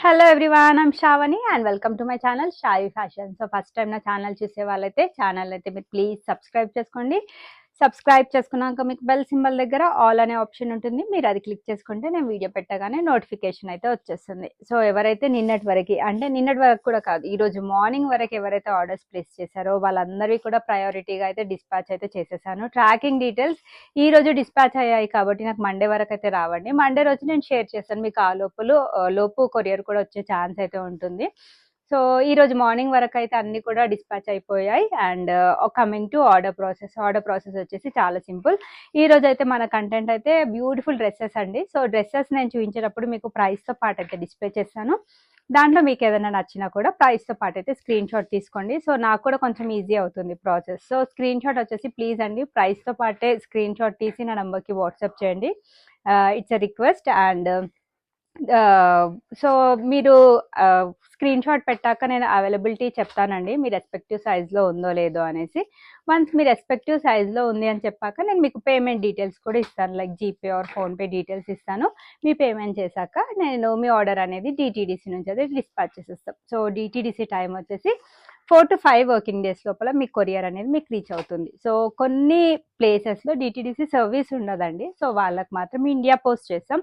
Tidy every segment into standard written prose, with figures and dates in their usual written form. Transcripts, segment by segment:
Hello everyone, I'm Shravani and welcome to my channel Shai fashion. So first time నా channel చూసే వాళ్ళైతే మీరు please subscribe చేసుకోండి. సబ్స్క్రైబ్ చేసుకున్నాక మీకు బెల్ సింబల్ దగ్గర ఆల్ అనే ఆప్షన్ ఉంటుంది. మీరు అది క్లిక్ చేసుకుంటే నేను వీడియో పెట్టగానే నోటిఫికేషన్ అయితే వచ్చేస్తుంది. సో ఎవరైతే నిన్నటి వరకు కూడా కాదు, ఈరోజు మార్నింగ్ వరకు ఎవరైతే ఆర్డర్స్ ప్లేస్ చేశారో వాళ్ళందరికీ కూడా ప్రయారిటీగా అయితే డిస్పాచ్ అయితే చేసేసాను. ట్రాకింగ్ డీటెయిల్స్ ఈ రోజు డిస్పాచ్ అయ్యాయి కాబట్టి నాకు మండే వరకు అయితే రావండి. మండే రోజు నేను షేర్ చేస్తాను మీకు. ఆ లోపు కొరియర్ కూడా వచ్చే ఛాన్స్ అయితే ఉంటుంది. సో ఈ రోజు మార్నింగ్ వరకు అయితే అన్ని కూడా డిస్పాచ్ అయిపోయాయి. And coming to order process వచ్చేసి చాలా సింపుల్. ఈ రోజు అయితే మన కంటెంట్ అయితే బ్యూటిఫుల్ డ్రెస్సెస్ అండి. సో డ్రెస్సెస్ నేను చూపించేటప్పుడు మీకు ప్రైస్తో పాటు అయితే డిస్ప్లే చేస్తాను. దాంట్లో మీకు ఏదైనా నచ్చినా కూడా ప్రైస్తో పాటు అయితే స్క్రీన్ షాట్ తీసుకోండి. సో నాకు కూడా కొంచెం ఈజీ అవుతుంది ప్రాసెస్. సో స్క్రీన్ షాట్ వచ్చేసి ప్లీజ్ అండి ప్రైస్తో పాటే స్క్రీన్ షాట్ తీసి నా నెంబర్కి వాట్సాప్ చేయండి. It's a request. And so మీరు స్క్రీన్ షాట్ పెట్టాక నేను అవైలబిలిటీ చెప్తానండి, మీ రెస్పెక్టివ్ సైజ్లో ఉందో లేదో అనేసి. వన్స్ మీ రెస్పెక్టివ్ సైజ్లో ఉంది అని చెప్పాక నేను మీకు పేమెంట్ డీటెయిల్స్ కూడా ఇస్తాను, like GPay are PhonePe details ఇస్తాను. మీ పేమెంట్ చేశాక నేను మీ ఆర్డర్ అనేది డిటీడీసీ నుంచి అయితే డిస్పాచ్ చేసేస్తాం. సో డిటీడీసీ టైం వచ్చేసి 4 to 5 వర్కింగ్ డేస్ లోపల మీ కొరియర్ అనేది మీకు రీచ్ అవుతుంది. సో కొన్ని ప్లేసెస్లో డిటీడీసీ సర్వీస్ ఉండదండి. సో వాళ్ళకి మాత్రం ఇండియా పోస్ట్ చేస్తాం.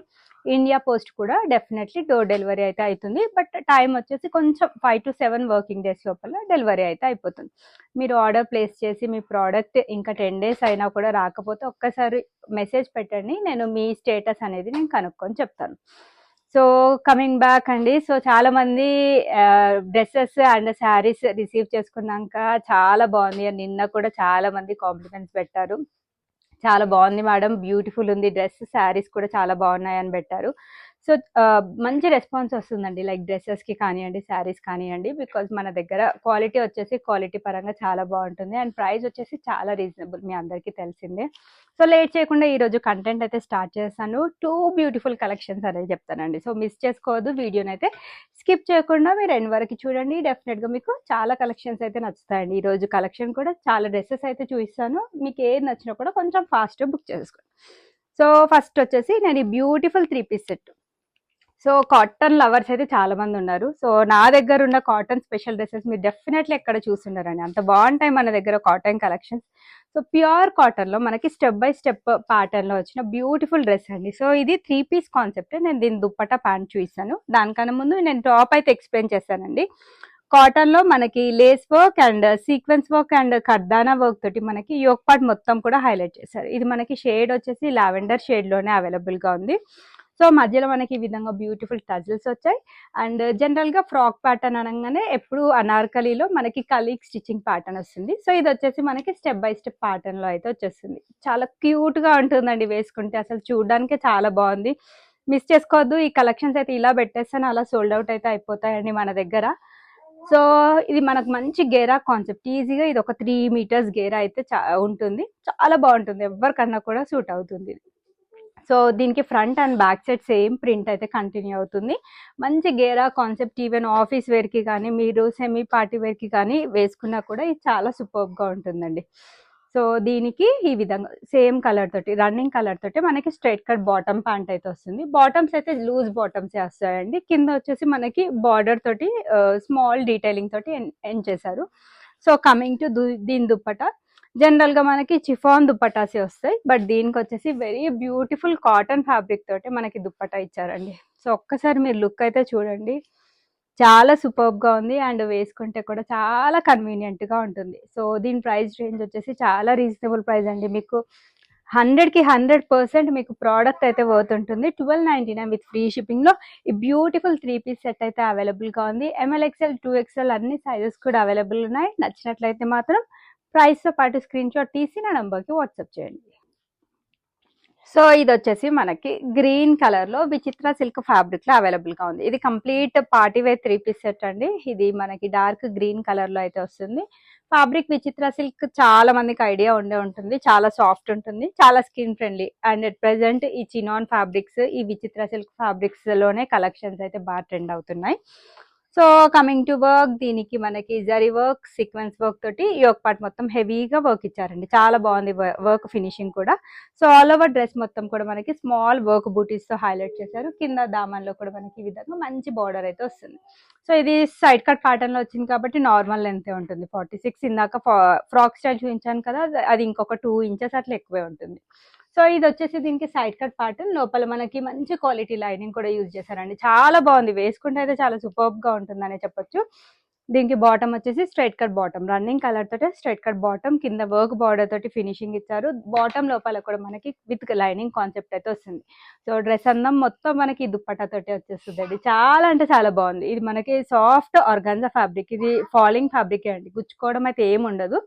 ఇండియా పోస్ట్ కూడా డెఫినెట్లీ డోర్ డెలివరీ అయితే అవుతుంది. బట్ టైం వచ్చేసి కొంచెం 5 to 7 వర్కింగ్ డేస్ లోపల డెలివరీ అయితే అయిపోతుంది. మీరు ఆర్డర్ ప్లేస్ చేసి మీ ప్రోడక్ట్ ఇంకా 10 days అయినా కూడా రాకపోతే ఒక్కసారి మెసేజ్ పెట్టండి, నేను మీ స్టేటస్ అనేది నేను కనుక్కొని చెప్తాను. సో కమింగ్ బ్యాక్ అండి, సో చాలా మంది డ్రెస్సెస్ అండ్ శారీస్ రిసీవ్ చేసుకున్నాక చాలా బాగుంది అని నిన్న కూడా చాలా మంది కాంప్లిమెంట్స్ పెట్టారు. చాలా బాగుంది మేడం, బ్యూటిఫుల్ ఉంది డ్రెస్, శారీస్ కూడా చాలా బాగున్నాయి అని పెట్టారు. సో మంచి రెస్పాన్స్ వస్తుందండి, లైక్ డ్రెస్సెస్కి కానివ్వండి, శారీస్ కానివ్వండి. బికాజ్ మన దగ్గర క్వాలిటీ వచ్చేసి క్వాలిటీ పరంగా చాలా బాగుంటుంది అండ్ ప్రైస్ వచ్చేసి చాలా రీజనబుల్, మీ అందరికీ తెలిసిందే. సో లేట్ చేయకుండా ఈరోజు కంటెంట్ అయితే స్టార్ట్ చేస్తాను. 2 బ్యూటిఫుల్ కలెక్షన్స్ అనేది చెప్తానండి. సో మిస్ చేసుకోవద్దు, వీడియోని అయితే స్కిప్ చేయకుండా మీరు ఎండ్ వరకు చూడండి. డెఫినెట్గా మీకు చాలా కలెక్షన్స్ అయితే నచ్చుతాయండి. ఈరోజు కలెక్షన్ కూడా చాలా డ్రెస్సెస్ అయితే చూపిస్తాను, మీకు ఏది నచ్చినా కూడా కొంచెం ఫాస్ట్గా బుక్ చేసుకోండి. సో ఫస్ట్ వచ్చేసి నేను ఈ beautiful 3-piece set. So cotton lovers అయితే చాలా మంది ఉన్నారు. సో నా దగ్గర ఉన్న కాటన్ స్పెషల్ డ్రెస్సెస్ మీరు డెఫినెట్లీ ఎక్కడ చూస్తున్నారండి, అంత బాగుంటాయి మన దగ్గర కాటన్ కలెక్షన్స్. సో ప్యూర్ కాటన్లో మనకి స్టెప్ బై స్టెప్ ప్యాటర్న్లో వచ్చిన బ్యూటిఫుల్ డ్రెస్ అండి. సో ఇది 3-piece కాన్సెప్ట్. నేను దీని దుప్పటా ప్యాంట్ చూపిస్తాను, దానికన్నా ముందు నేను టాప్ అయితే ఎక్స్ప్లెయిన్ చేస్తానండి. కాటన్లో మనకి lace work and sequence work and కర్దానా వర్క్ తోటి మనకి యోక్ పార్ట్ మొత్తం కూడా హైలైట్ చేశారు. ఇది మనకి షేడ్ వచ్చేసి లావెండర్ షేడ్లోనే అవైలబుల్గా ఉంది. సో మధ్యలో మనకి ఈ విధంగా బ్యూటిఫుల్ టజిల్స్ వచ్చాయి. అండ్ జనరల్గా ఫ్రాక్ ప్యాటర్న్ అనగానే ఎప్పుడు అనార్కలీలో మనకి కలీగ్ స్టిచ్చింగ్ ప్యాటర్న్ వస్తుంది. సో ఇది వచ్చేసి మనకి స్టెప్ బై స్టెప్ ప్యాటర్న్లో అయితే వచ్చేస్తుంది. చాలా క్యూట్గా ఉంటుందండి వేసుకుంటే, అసలు చూడడానికే చాలా బాగుంది. మిస్ చేసుకోవద్దు, ఈ కలెక్షన్స్ అయితే ఇలా పెట్టేస్తాను అలా సోల్డ్ అవుట్ అయితే అయిపోతాయండి మన దగ్గర. సో ఇది మనకు మంచి గేరా కాన్సెప్ట్, ఈజీగా ఇది ఒక 3 meters గేరా అయితే ఉంటుంది, చాలా బాగుంటుంది, ఎవరికన్నా కూడా సూట్ అవుతుంది. సో దీనికి front and back side same print అయితే కంటిన్యూ అవుతుంది. మంచి గేరా కాన్సెప్ట్, ఈవెన్ ఆఫీస్ వేర్కి కానీ మీరు సెమీ పార్టీ వేర్కి కానీ వేసుకున్నా కూడా ఇది చాలా సూపర్గా ఉంటుందండి. సో దీనికి ఈ విధంగా సేమ్ కలర్ తోటి, రన్నింగ్ కలర్ తోటి మనకి స్ట్రైట్ కట్ బాటమ్ ప్యాంట్ అయితే వస్తుంది. బాటమ్స్ అయితే లూజ్ బాటమ్సే వస్తాయండి. కింద వచ్చేసి మనకి బార్డర్ తోటి స్మాల్ డీటెయిలింగ్ తోటి ఎండ్ చేశారు. సో కమింగ్ టు దీని దుప్పట, జనరల్గా మనకి చిఫాన్ దుప్పటాసే వస్తాయి, బట్ దీనికి వచ్చేసి వెరీ బ్యూటిఫుల్ కాటన్ ఫ్యాబ్రిక్ తోటి మనకి దుప్పటా ఇచ్చారండి. సో ఒక్కసారి మీరు లుక్ అయితే చూడండి, చాలా సూపర్గా ఉంది అండ్ వేసుకుంటే కూడా చాలా కన్వీనియంట్గా ఉంటుంది. సో దీని ప్రైస్ రేంజ్ వచ్చేసి చాలా రీజనబుల్ ప్రైస్ అండి, మీకు 100కి 100% మీకు ప్రోడక్ట్ అయితే వర్త్ ఉంటుంది. 1299 విత్ ఫ్రీ షిప్పింగ్లో ఈ బ్యూటిఫుల్ 3-piece సెట్ అయితే అవైలబుల్గా ఉంది. ML XL 2XL అన్ని సైజెస్ కూడా అవైలబుల్ ఉన్నాయి. నచ్చినట్లయితే మాత్రం ప్రైస్తో పాటు స్క్రీన్ షాట్ తీసి నా నెంబర్కి వాట్సాప్ చేయండి. సో ఇది వచ్చేసి మనకి గ్రీన్ కలర్లో విచిత్ర సిల్క్ ఫ్యాబ్రిక్లో అవైలబుల్గా ఉంది. ఇది complete party wear 3-piece set అండి. ఇది మనకి డార్క్ గ్రీన్ కలర్లో అయితే వస్తుంది. ఫ్యాబ్రిక్ విచిత్ర సిల్క్ చాలా మందికి ఐడియా ఉంటుంది, చాలా సాఫ్ట్ ఉంటుంది, చాలా skin friendly. And at present ఈ చినాన్ ఫ్యాబ్రిక్స్, ఈ విచిత్ర సిల్క్ ఫ్యాబ్రిక్స్లోనే కలెక్షన్స్ అయితే బాగా ట్రెండ్ అవుతున్నాయి. సో కమింగ్ టు వర్క్, దీనికి మనకి జరీ వర్క్, సీక్వెన్స్ వర్క్ తోటి యోక్ పార్ట్ మొత్తం హెవీగా వర్క్ ఇచ్చారండి. చాలా బాగుంది వర్క్ ఫినిషింగ్ కూడా. సో ఆల్ ఓవర్ డ్రెస్ మొత్తం కూడా మనకి స్మాల్ వర్క్ బూటీస్ తో హైలైట్ చేశారు. కింద దామన్లో కూడా మనకి ఈ విధంగా మంచి బార్డర్ అయితే వస్తుంది. సో ఇది సైడ్ కట్ ప్యాటర్న్ లో వచ్చింది కాబట్టి నార్మల్ లెంత్ ఉంటుంది 46. ఇందాక ఫ్రాక్ స్టైల్ చూపించాను కదా, అది ఇంకొక 2 ఇంచెస్ అట్లా ఎక్కువే ఉంటుంది. సో ఇది వచ్చేసి దీనికి సైడ్ కట్ ప్యాటర్న్, లోపల మనకి మంచి క్వాలిటీ లైనింగ్ కూడా యూజ్ చేశారండి. చాలా బాగుంది, వేసుకుంటే అయితే చాలా సూపర్బ్ గా ఉంటుందనే చెప్పొచ్చు. దీనికి బాటమ్ వచ్చేసి straight cut bottom, running colour తోటి స్ట్రైట్ కట్ బాటమ్, కింద వర్క్ బార్డర్ తోటి ఫినిషింగ్ ఇచ్చారు. బాటమ్ లోపల కూడా మనకి విత్ లైనింగ్ కాన్సెప్ట్ అయితే వస్తుంది. సో డ్రెస్ అందం మొత్తం మనకి దుప్పట్టా తోటి వచ్చేస్తుంది. చాలా అంటే చాలా బాగుంది. ఇది మనకి సాఫ్ట్ ఆర్గాన్జా ఫ్యాబ్రిక్, ఇది ఫాలింగ్ ఫ్యాబ్రిక్ అండి, గుచ్చుకోవడం అయితే ఏమి ఉండదు.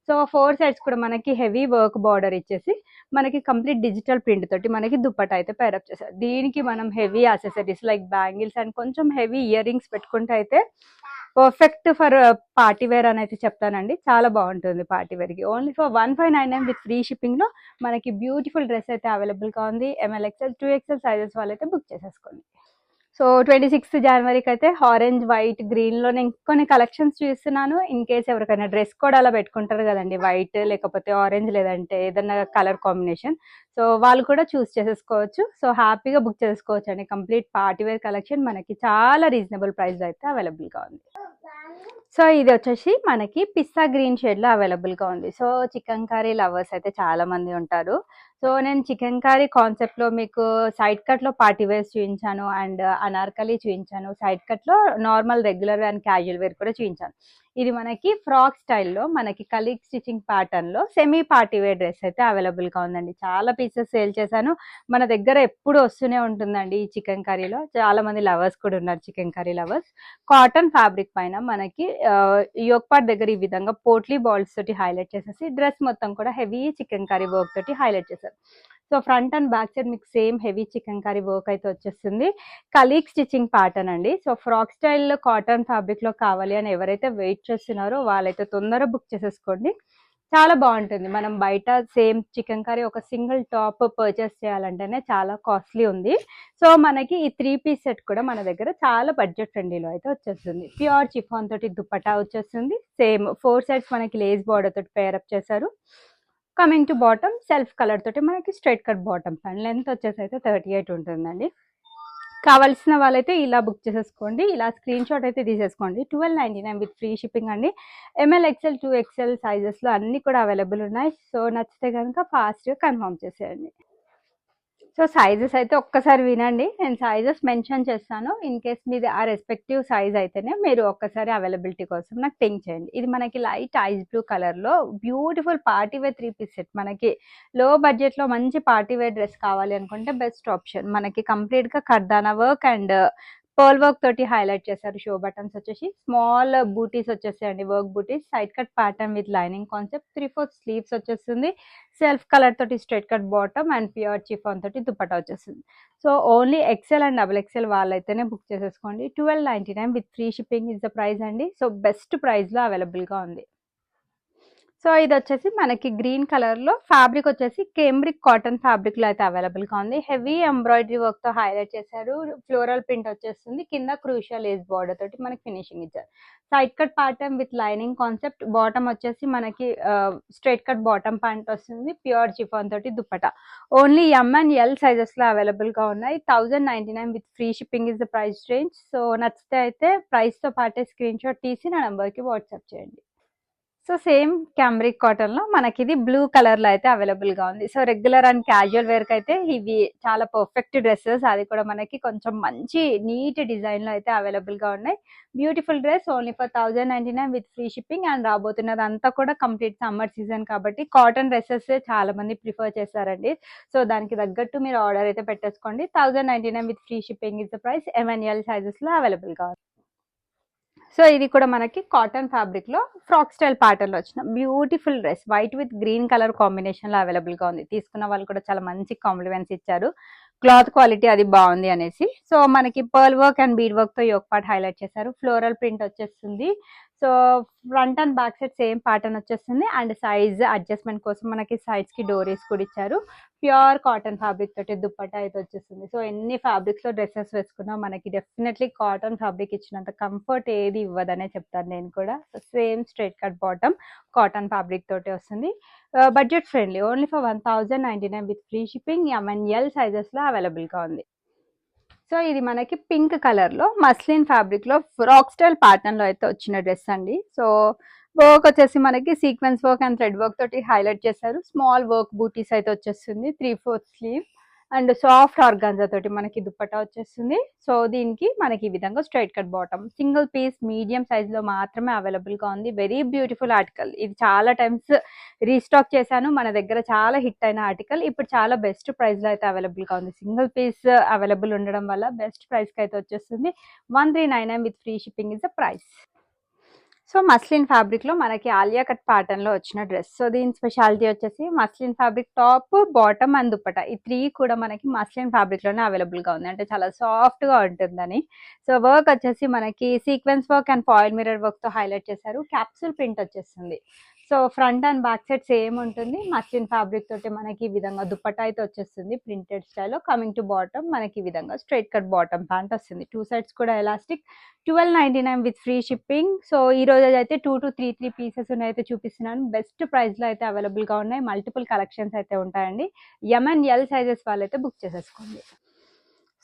సో 4 సైడ్స్ కూడా మనకి హెవీ వర్క్ బార్డర్ ఇచ్చేసి మనకి కంప్లీట్ డిజిటల్ ప్రింట్ తోటి మనకి దుప్పట్టా అయితే పేరప్ చేశారు. దీనికి మనం heavy accessories like bangles and కొంచెం హెవీ ఇయర్ రింగ్స్ పెట్టుకుంటే అయితే పర్ఫెక్ట్ ఫర్ పార్టీ వేర్ అని అయితే చెప్తానండి. చాలా బాగుంటుంది పార్టీ వేర్ కి. Only for 1599 with free shipping లో మనకి బ్యూటిఫుల్ డ్రెస్ అయితే అవైలబుల్ గా ఉంది. ML XL 2XL సైజెస్ వాళ్ళైతే బుక్ చేసేసుకోండి. సో 26 జనవరికి అయితే ఆరెంజ్, వైట్, గ్రీన్ లో నేను కొన్ని కలెక్షన్స్ చూస్తున్నాను. ఇన్ కేస్ ఎవరికైనా డ్రెస్ కోడ్ అలా పెట్టుకుంటారు కదండి, వైట్ లేకపోతే ఆరెంజ్ లేదంటే ఏదైనా కలర్ కాంబినేషన్, సో వాళ్ళు కూడా చూస్ చేసేసుకోవచ్చు. సో హ్యాపీగా బుక్ చేసుకోవచ్చు అండి. కంప్లీట్ పార్టీ వేర్ కలెక్షన్ మనకి చాలా రీజనబుల్ ప్రైస్ అయితే అవైలబుల్ గా ఉంది. సో ఇది వచ్చేసి మనకి పిస్తా గ్రీన్ షేడ్ లో అవైలబుల్ గా ఉంది. సో చికెన్ కర్రీ లవర్స్ అయితే చాలా మంది ఉంటారు. సో నేను చికెన్ కర్రీ కాన్సెప్ట్ లో మీకు సైడ్ కట్ లో పార్టీ వేర్స్ చూపించాను అండ్ అనార్కలి చూపించాను. సైడ్ కట్ లో normal regular and casual wear కూడా చూపించాను. ఇది మనకి ఫ్రాక్ స్టైల్లో మనకి కలీగ్ స్టిచింగ్ ప్యాటర్న్ లో సెమీ పార్టీ వేర్ డ్రెస్ అయితే అవైలబుల్ గా ఉందండి. చాలా పీసెస్ సేల్ చేశాను. మన దగ్గర ఎప్పుడు వస్తూనే ఉంటుందండి ఈ చికెన్ కర్రీలో. చాలా మంది లవర్స్ కూడా ఉన్నారు, chicken curry lovers. Cotton fabric పైన మనకి యోక్ పార్ట్ దగ్గర ఈ విధంగా పోట్లీ బాల్స్ తోటి హైలైట్ చేసేసి డ్రెస్ మొత్తం కూడా హెవీ చికెన్ కర్రీ వర్క్ తోటి హైలైట్ చేశారు. So front and back side మీకు same heavy chicken curry work అయితే వచ్చేస్తుంది. కలీగ్ స్టిచ్చింగ్ ప్యాటర్న్ అండి. So frock style cotton fabric లో కావాలి అని ఎవరైతే వెయిట్ చేస్తున్నారో వాళ్ళైతే తొందరగా బుక్ చేసేసుకోండి. చాలా బాగుంటుంది. మనం బయట సేమ్ చికెన్ కర్రీ ఒక సింగిల్ టాప్ పర్చేస్ చేయాలంటేనే చాలా కాస్ట్లీ ఉంది. సో మనకి ఈ 3 పీస్ సెట్ కూడా మన దగ్గర చాలా బడ్జెట్ ఫ్రెండ్లీలో అయితే వచ్చేస్తుంది. ప్యూర్ చిఫాన్ తోటి దుప్పటా వచ్చేస్తుంది. సేమ్ 4 సైడ్స్ మనకి లేస్ బార్డర్ తోటి పేరప్ చేశారు. Coming to bottom, self colour తోటి మనకి straight cut bottom and length వచ్చేసి అయితే 38 ఉంటుందండి. కావాల్సిన వాళ్ళైతే ఇలా బుక్ చేసేసుకోండి. ఇలా స్క్రీన్ షాట్ అయితే తీసేసుకోండి. 1299 విత్ ఫ్రీ షిప్పింగ్ అండి. ML XL 2XL సైజెస్ లో అన్ని కూడా అవైలబుల్ ఉన్నాయి. సో నచ్చితే కనుక ఫాస్ట్ గా కన్ఫర్మ్ చేసేయండి. సో సైజెస్ అయితే ఒక్కసారి వినండి, నేను సైజెస్ మెన్షన్ చేస్తాను. ఇన్ కేస్ మీది ఆ రెస్పెక్టివ్ సైజ్ అయితేనే మీరు ఒక్కసారి అవైలబిలిటీ కోసం నాకు పింక్ చేయండి. ఇది మనకి లైట్ ఐస్ బ్లూ కలర్ లో beautiful party wear 3 piece set. మనకి లో బడ్జెట్ లో మంచి పార్టీ వేర్ డ్రెస్ కావాలి అనుకుంటే బెస్ట్ ఆప్షన్. మనకి కంప్లీట్ గా కర్దానా వర్క్ అండ్ పర్ల్ వర్క్ తోటి హైలైట్ చేశారు. షో బటన్స్ వచ్చేసి స్మాల్ బూటీస్ వచ్చేసాయండి, వర్క్ బూటీస్. Side cut pattern with lining concept, 3/4 sleeves వచ్చేస్తుంది. సెల్ఫ్ కలర్ తోటి straight cut bottom and pure chiffon తోటి దుపట్టా వచ్చేస్తుంది. So only XL and XXL వాళ్ళైతేనే బుక్ చేసేసుకోండి. 1299 with free shipping is the price అండి. సో బెస్ట్ ప్రైస్ లో available గా ఉంది. సో ఇది వచ్చేసి మనకి గ్రీన్ కలర్ లో ఫ్యాబ్రిక్ వచ్చేసి కేంబ్రిక్ కాటన్ ఫ్యాబ్రిక్ లో అయితే అవైలబుల్ గా ఉంది. హెవీ ఎంబ్రాయిడరీ వర్క్ తో హైలైట్ చేశారు. ఫ్లోరల్ ప్రింట్ వచ్చేస్తుంది. కింద క్రూషియల్ లేస్ బార్డర్ తోటి మనకి ఫినిషింగ్ ఇచ్చారు. Side cut pattern with lining concept. Bottom వచ్చేసి మనకి స్ట్రైట్ కట్ బాటమ్ ప్యాంట్ వస్తుంది. ప్యూర్ చిఫాన్ తోటి dupatta. Only M and L sizes లో అవైలబుల్ గా ఉన్నాయి. 1099 with free shipping is the price range. So నచ్చితే అయితే ప్రైస్ తో పాటే స్క్రీన్ షాట్ తీసి నా నంబర్ కి వాట్సాప్ చేయండి. సో సేమ్ క్యామ్రిక్ కాటన్ లో మనకి ఇది బ్లూ కలర్ లో అయితే అవైలబుల్ గా ఉంది. So regular and casual wear కి అయితే ఇవి చాలా పర్ఫెక్ట్ డ్రెస్సెస్. అది కూడా మనకి కొంచెం మంచి నీట్ డిజైన్ లో అయితే అవైలబుల్ గా ఉన్నాయి. Beautiful dress only for 1099 with free shipping. And రాబోతున్నది అంతా కూడా కంప్లీట్ సమ్మర్ సీజన్ కాబట్టి కాటన్ డ్రెస్సెస్ చాలా మంది ప్రిఫర్ చేస్తారండి. సో దానికి తగ్గట్టు మీరు ఆర్డర్ అయితే పెట్టేసుకోండి. 1099 with free shipping is the price. M and L sizes లో అవైలబుల్ గా ఉంది. సో ఇది కూడా మనకి కాటన్ ఫ్యాబ్రిక్ లో ఫ్రాక్ స్టైల్ ప్యాటర్న్ లో వచ్చిన beautiful dress. White with green colour combination లో అవైలబుల్ గా ఉంది. తీసుకున్న వాళ్ళు కూడా చాలా మంచి కాంప్లిమెంట్స్ ఇచ్చారు, క్లాత్ క్వాలిటీ అది బాగుంది అనేసి. సో మనకి pearl work and bead work తో యోక్ పార్ట్ హైలైట్ చేశారు. ఫ్లోరల్ ప్రింట్ వచ్చేస్తుంది. So front and back side same pattern వచ్చేస్తుంది అండ్ సైజ్ అడ్జస్ట్మెంట్ కోసం మనకి సైడ్స్ కి డోరీస్ కూడా ఇచ్చారు. ప్యూర్ కాటన్ ఫ్యాబ్రిక్ తోటి దుప్పట్టా అయితే వచ్చేస్తుంది. సో ఎన్ని ఫ్యాబ్రిక్స్ లో డ్రెస్సెస్ వేసుకున్నా మనకి డెఫినెట్లీ కాటన్ ఫ్యాబ్రిక్ ఇచ్చినంత కంఫర్ట్ ఏది ఇవ్వదనే చెప్తాను నేను కూడా. Same straight cut bottom cotton fabric తోటి వస్తుంది. Budget friendly, only for 1099 with free shipping. MNL sizes లో అవైలబుల్ గా ఉంది. సో ఇది మనకి పింక్ కలర్ లో మస్లిన్ ఫ్యాబ్రిక్ లో ఫ్రాక్ స్టైల్ ప్యాటర్న్ లో అయితే వచ్చిన డ్రెస్ అండి. సో వర్క్ వచ్చేసి మనకి sequence work and thread work తోటి హైలైట్ చేశారు. స్మాల్ వర్క్ బూటీస్ అయితే వచ్చేస్తుంది. 3/4 స్లీవ్ అండ్ సాఫ్ట్ ఆర్గాన్జా తోటి మనకి దుప్పట్టా వచ్చేస్తుంది. సో దీనికి మనకి ఈ విధంగా straight cut bottom, single piece medium size లో మాత్రమే అవైలబుల్ గా ఉంది. Very beautiful article. ఇది చాలా టైమ్స్ రీస్టాక్ చేశాను, మన దగ్గర చాలా హిట్ అయిన ఆర్టికల్. ఇప్పుడు చాలా బెస్ట్ ప్రైస్ లో అయితే అవైలబుల్ గా ఉంది. సింగిల్ పీస్ అవైలబుల్ ఉండడం వల్ల బెస్ట్ ప్రైస్ కి అయితే వచ్చేస్తుంది. 1399 with free shipping is the price. So muslin fabric లో మనకి ఆలియా కట్ ప్యాటర్న్ లో వచ్చిన డ్రెస్. సో దీని స్పెషాలిటీ వచ్చేసి muslin fabric top, bottom and dupatta ఈ 3 కూడా మనకి మస్లిన్ ఫ్యాబ్రిక్ లోనే అవైలబుల్ గా ఉంది. అంటే చాలా సాఫ్ట్ గా ఉంటుందని. సో వర్క్ వచ్చేసి మనకి sequence work and foil mirror work తో హైలైట్ చేశారు. క్యాప్సూల్ ప్రింట్ వచ్చేస్తుంది. So front and back side same ఉంటుంది. మస్లిన్ ఫ్యాబ్రిక్ తోటి మనకి ఈ విధంగా దుప్పట్టా అయితే వచ్చేస్తుంది ప్రింటెడ్ స్టైల్లో. కమింగ్ టు బాటమ్ మనకి ఈ విధంగా స్ట్రైట్ కట్ బాటమ్ ప్యాంట్ వస్తుంది. 2 సైడ్స్ కూడా elastic. 1299 with free shipping. So ఈ రోజు అయితే 2 to 3 పీసెస్ అయితే చూపిస్తున్నాను. బెస్ట్ ప్రైస్ లో అయితే అవైలబుల్ గా ఉన్నాయి. మల్టిపుల్ కలెక్షన్స్ అయితే ఉంటాయండి. MNL సైజెస్ వాళ్ళైతే బుక్ చేసేసుకోండి.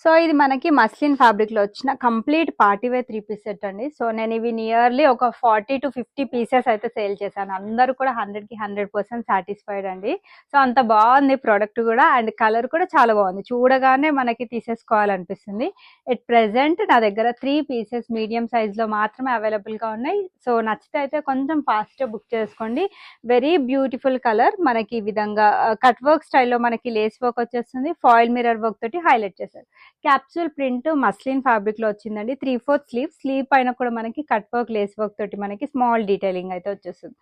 సో ఇది మనకి మస్లిన్ ఫ్యాబ్రిక్ లో వచ్చిన కంప్లీట్ పార్టీవేర్ 3 పీస్ సెట్ అండి. సో నేను ఇవి నియర్లీ ఒక 40 to 50 పీసెస్ అయితే సేల్ చేశాను. అందరూ కూడా 100కి 100% సాటిస్ఫైడ్ అండి. సో అంత బాగుంది ప్రోడక్ట్ కూడా అండ్ కలర్ కూడా చాలా బాగుంది. చూడగానే మనకి తీసేసుకోవాలనిపిస్తుంది. ఎట్ ప్రెసెంట్ నా దగ్గర 3 పీసెస్ మీడియం సైజ్ లో మాత్రమే అవైలబుల్ గా ఉన్నాయి. సో నచ్చితే అయితే కొంచెం ఫాస్ట్ బుక్ చేసుకోండి. Very beautiful colour. మనకి ఈ విధంగా కట్ వర్క్ స్టైల్లో మనకి లేస్ వర్క్ వచ్చేస్తుంది. ఫాయిల్ మిర్రర్ వర్క్ తోటి హైలైట్ చేశారు. క్యాప్సూల్ ప్రింట్ మస్లిన్ ఫ్యాబ్రిక్ లో వచ్చిందండి. 3/4 స్లీవ్ పైన కూడా మనకి కట్ వర్క్ లేస్ వర్క్ తోటి మనకి స్మాల్ డీటెయిలింగ్ అయితే వచ్చేస్తుంది.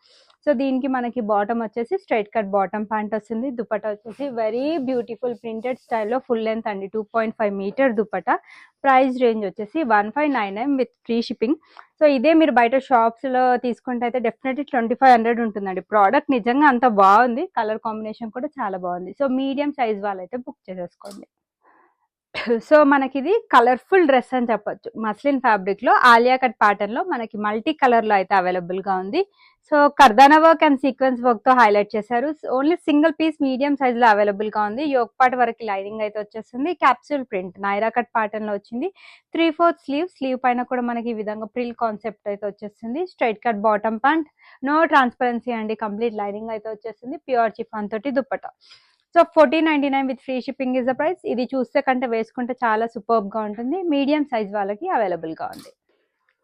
సో దీనికి మనకి బాటమ్ వచ్చేసి స్ట్రైట్ కట్ బాటమ్ ప్యాంట్ వస్తుంది. దుపట్టా వచ్చేసి వెరీ బ్యూటిఫుల్ ప్రింటెడ్ స్టైల్లో ఫుల్ లెంత్ అండి. 2.5 మీటర్ దుపట్టా. ప్రైస్ రేంజ్ వచ్చేసి 1599 విత్ ఫ్రీ షిప్పింగ్. సో ఇదే మీరు బయట షాప్స్ లో తీసుకుంటే అయితే డెఫినెట్లీ 2500 ఉంటుందండి. ప్రోడక్ట్ నిజంగా అంత బాగుంది. కలర్ కాంబినేషన్ కూడా చాలా బాగుంది. సో మీడియం సైజ్ వాళ్ళైతే బుక్ చేసేసుకోండి. సో మనకి ఇది కలర్ఫుల్ డ్రెస్ అని చెప్పొచ్చు. మస్లిన్ ఫ్యాబ్రిక్ లో ఆలియా కట్ ప్యాటర్న్ లో మనకి మల్టీ కలర్ లో అయితే అవైలబుల్ గా ఉంది. సో కర్దానా వర్క్ అండ్ సీక్వెన్స్ వర్క్ తో హైలైట్ చేశారు. Only single piece medium size లో అవైలబుల్ గా ఉంది. యోక్ పార్ట్ వరకు లైనింగ్ అయితే వచ్చేస్తుంది. Capsule print Naira cut pattern లో వచ్చింది. 3/4 స్లీవ్ పైన కూడా మనకి ఈ విధంగా ప్రిల్ కాన్సెప్ట్ అయితే వచ్చేస్తుంది. Straight cut bottom pant, no transparency అండి. కంప్లీట్ లైనింగ్ అయితే వచ్చేస్తుంది. ప్యూర్ చిఫాన్ తోటి dupatta. So 1499 with free shipping is the price. ఇది చూస్తే కంటే వేసుకుంటే చాలా సూపర్బ్ గా ఉంటుంది. మీడియం సైజ్ వాళ్ళకి అవైలబుల్ గా ఉంది.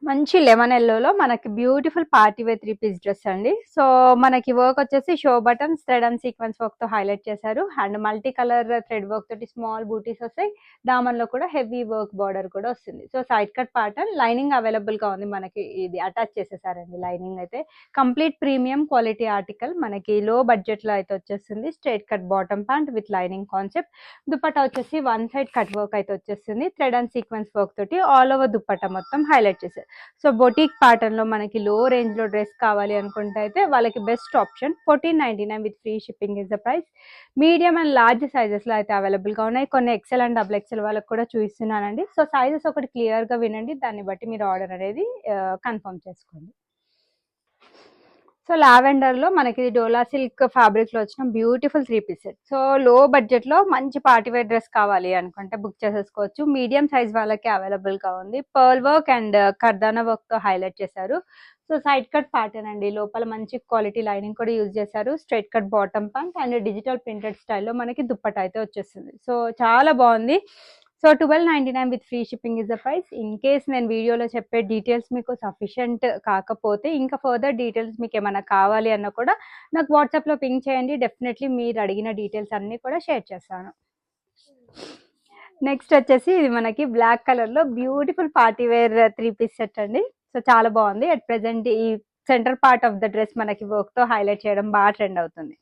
మంచి లెమన్ ఎల్లోలో మనకి beautiful party wear 3 piece dress అండి. సో మనకి వర్క్ వచ్చేసి show buttons, thread and sequence work తో హైలైట్ చేశారు. And multi colour thread work తోటి స్మాల్ బూటీస్ వస్తాయి. దామన్ లో కూడా హెవీ వర్క్ బార్డర్ కూడా వస్తుంది. So side cut pattern, lining available గా ఉంది. మనకి ఇది అటాచ్ చేసేసారండి లైనింగ్ అయితే. Complete premium quality article. మనకి లో బడ్జెట్ లో అయితే వచ్చేస్తుంది. Straight cut bottom pant with lining concept. Dupatta వచ్చేసి 1 సైడ్ కట్ వర్క్ అయితే వచ్చేస్తుంది. థ్రెడ్ అండ్ సీక్వెన్స్ వర్క్ తోటి ఆల్ ఓవర్ దుపట్టా మొత్తం హైలైట్ చేశారు. సో బొటిక్ ప్యాటర్న్ లో మనకి లో రేంజ్ లో డ్రెస్ కావాలి అనుకుంటే అయితే వాళ్ళకి best option. 1499 with free shipping is the price. Medium and large sizes లో అయితే అవైలబుల్ గా ఉన్నాయి. కొన్ని XL అండ్ XXL వాళ్ళకి కూడా చూపిస్తున్నానండి. సో సైజెస్ ఒకటి క్లియర్ గా వినండి, దాన్ని బట్టి మీరు ఆర్డర్ అనేది కన్ఫర్మ్ చేసుకోండి. సో లావెండర్ లో మనకి డోలా సిల్క్ ఫ్యాబ్రిక్ లో వచ్చిన బ్యూటిఫుల్ 3 పీస్ సెట్. సో లో బడ్జెట్ లో మంచి పార్టీవేర్ డ్రెస్ కావాలి అనుకుంటే బుక్ చేసేసుకోవచ్చు. మీడియం సైజ్ వాళ్ళకి అవైలబుల్ గా ఉంది. పర్ల్ వర్క్ అండ్ కర్దానా వర్క్ తో హైలైట్ చేశారు. సో సైడ్ కట్ ప్యాటర్న్ అండి. లోపల మంచి క్వాలిటీ లైనింగ్ కూడా యూజ్ చేశారు. Straight cut bottom pant and digital printed స్టైల్లో మనకి దుప్పట్టా అయితే వచ్చేస్తుంది. సో చాలా బాగుంది. So 1299 with free shipping is the price. In case నేను వీడియోలో చెప్పే డీటెయిల్స్ మీకు సఫిషియంట్ కాకపోతే ఇంకా ఫర్దర్ డీటెయిల్స్ మీకు ఏమైనా కావాలి అన్నా కూడా నాకు వాట్సాప్లో పింక్ చేయండి. డెఫినెట్లీ మీరు అడిగిన డీటెయిల్స్ అన్నీ కూడా షేర్ చేస్తాను. నెక్స్ట్ వచ్చేసి ఇది మనకి బ్లాక్ కలర్ లో beautiful party wear 3 piece set అండి. సో చాలా బాగుంది. అట్ ప్రెసెంట్ ఈ centre part of the dress మనకి వర్క్ తో హైలైట్ చేయడం బాగా ట్రెండ్ అవుతుంది.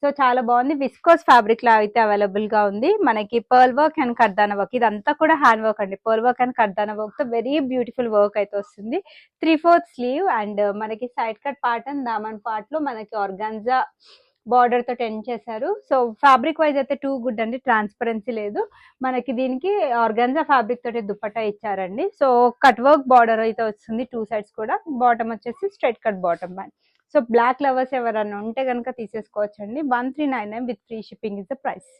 సో చాలా బాగుంది. విస్కోస్ ఫ్యాబ్రిక్ లా అయితే అవైలబుల్ గా ఉంది. మనకి పర్ల్ వర్క్ అండ్ కర్దానా వర్క్, ఇదంతా కూడా హ్యాండ్ వర్క్ అండి. పర్ల్ వర్క్ అండ్ కర్దానా వర్క్ తో వెరీ బ్యూటిఫుల్ వర్క్ అయితే వస్తుంది. 3/4 స్లీవ్ అండ్ మనకి సైడ్ కట్ పార్ట్ అండ్ దామన్ పార్ట్ లో మనకి ఆర్గాన్జా బార్డర్ తో టెన్ చేశారు. సో ఫ్యాబ్రిక్ వైజ్ అయితే టూ గుడ్ అండి, ట్రాన్స్పరెన్సీ లేదు. మనకి దీనికి ఆర్గాన్జా ఫ్యాబ్రిక్ తోటి దుపట్టా ఇచ్చారండి. సో కట్ వర్క్ బార్డర్ అయితే వస్తుంది టూ సైడ్స్ కూడా. బాటమ్ వచ్చేసి straight cut bottom band. So black lovers ఎవరన్నా ఉంటే కనుక తీసేసుకోవచ్చండి. 1399 with free shipping is the price.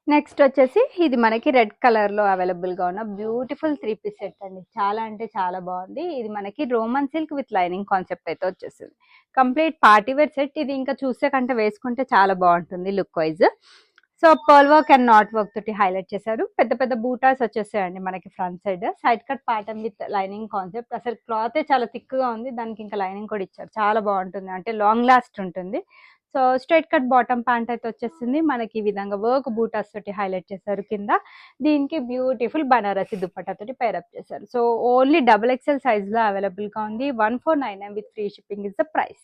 Next వచ్చేసి ఇది మనకి రెడ్ కలర్ లో అవైలబుల్ గా ఉన్న బ్యూటిఫుల్ 3 పీస్ సెట్ అండి. చాలా అంటే చాలా బాగుంది. ఇది మనకి Roman silk with lining concept అయితే వచ్చేసింది. Complete party wear set. ఇది ఇంకా చూసే కంటే వేసుకుంటే చాలా బాగుంటుంది look wise. So pearl work and knot work తోటి హైలైట్ చేశారు. పెద్ద పెద్ద బూటాస్ వచ్చేసాయండి మనకి front side. Side cut pattern with lining concept. అసలు క్లాత్ చాలా థిక్ గా ఉంది, దానికి ఇంకా లైనింగ్ కూడా ఇచ్చారు. చాలా బాగుంటుంది, అంటే లాంగ్ లాస్ట్ ఉంటుంది. So straight cut bottom pant అయితే వచ్చేస్తుంది. మనకి ఈ విధంగా వర్క్ బూటాస్ తోటి హైలైట్ చేశారు కింద. దీనికి బ్యూటిఫుల్ బనారసి దుపట్టా తోటి పేరప్ చేశారు. సో ఓన్లీ XXL సైజ్ లో అవైలబుల్ గా ఉంది. 1499 with free shipping is the price.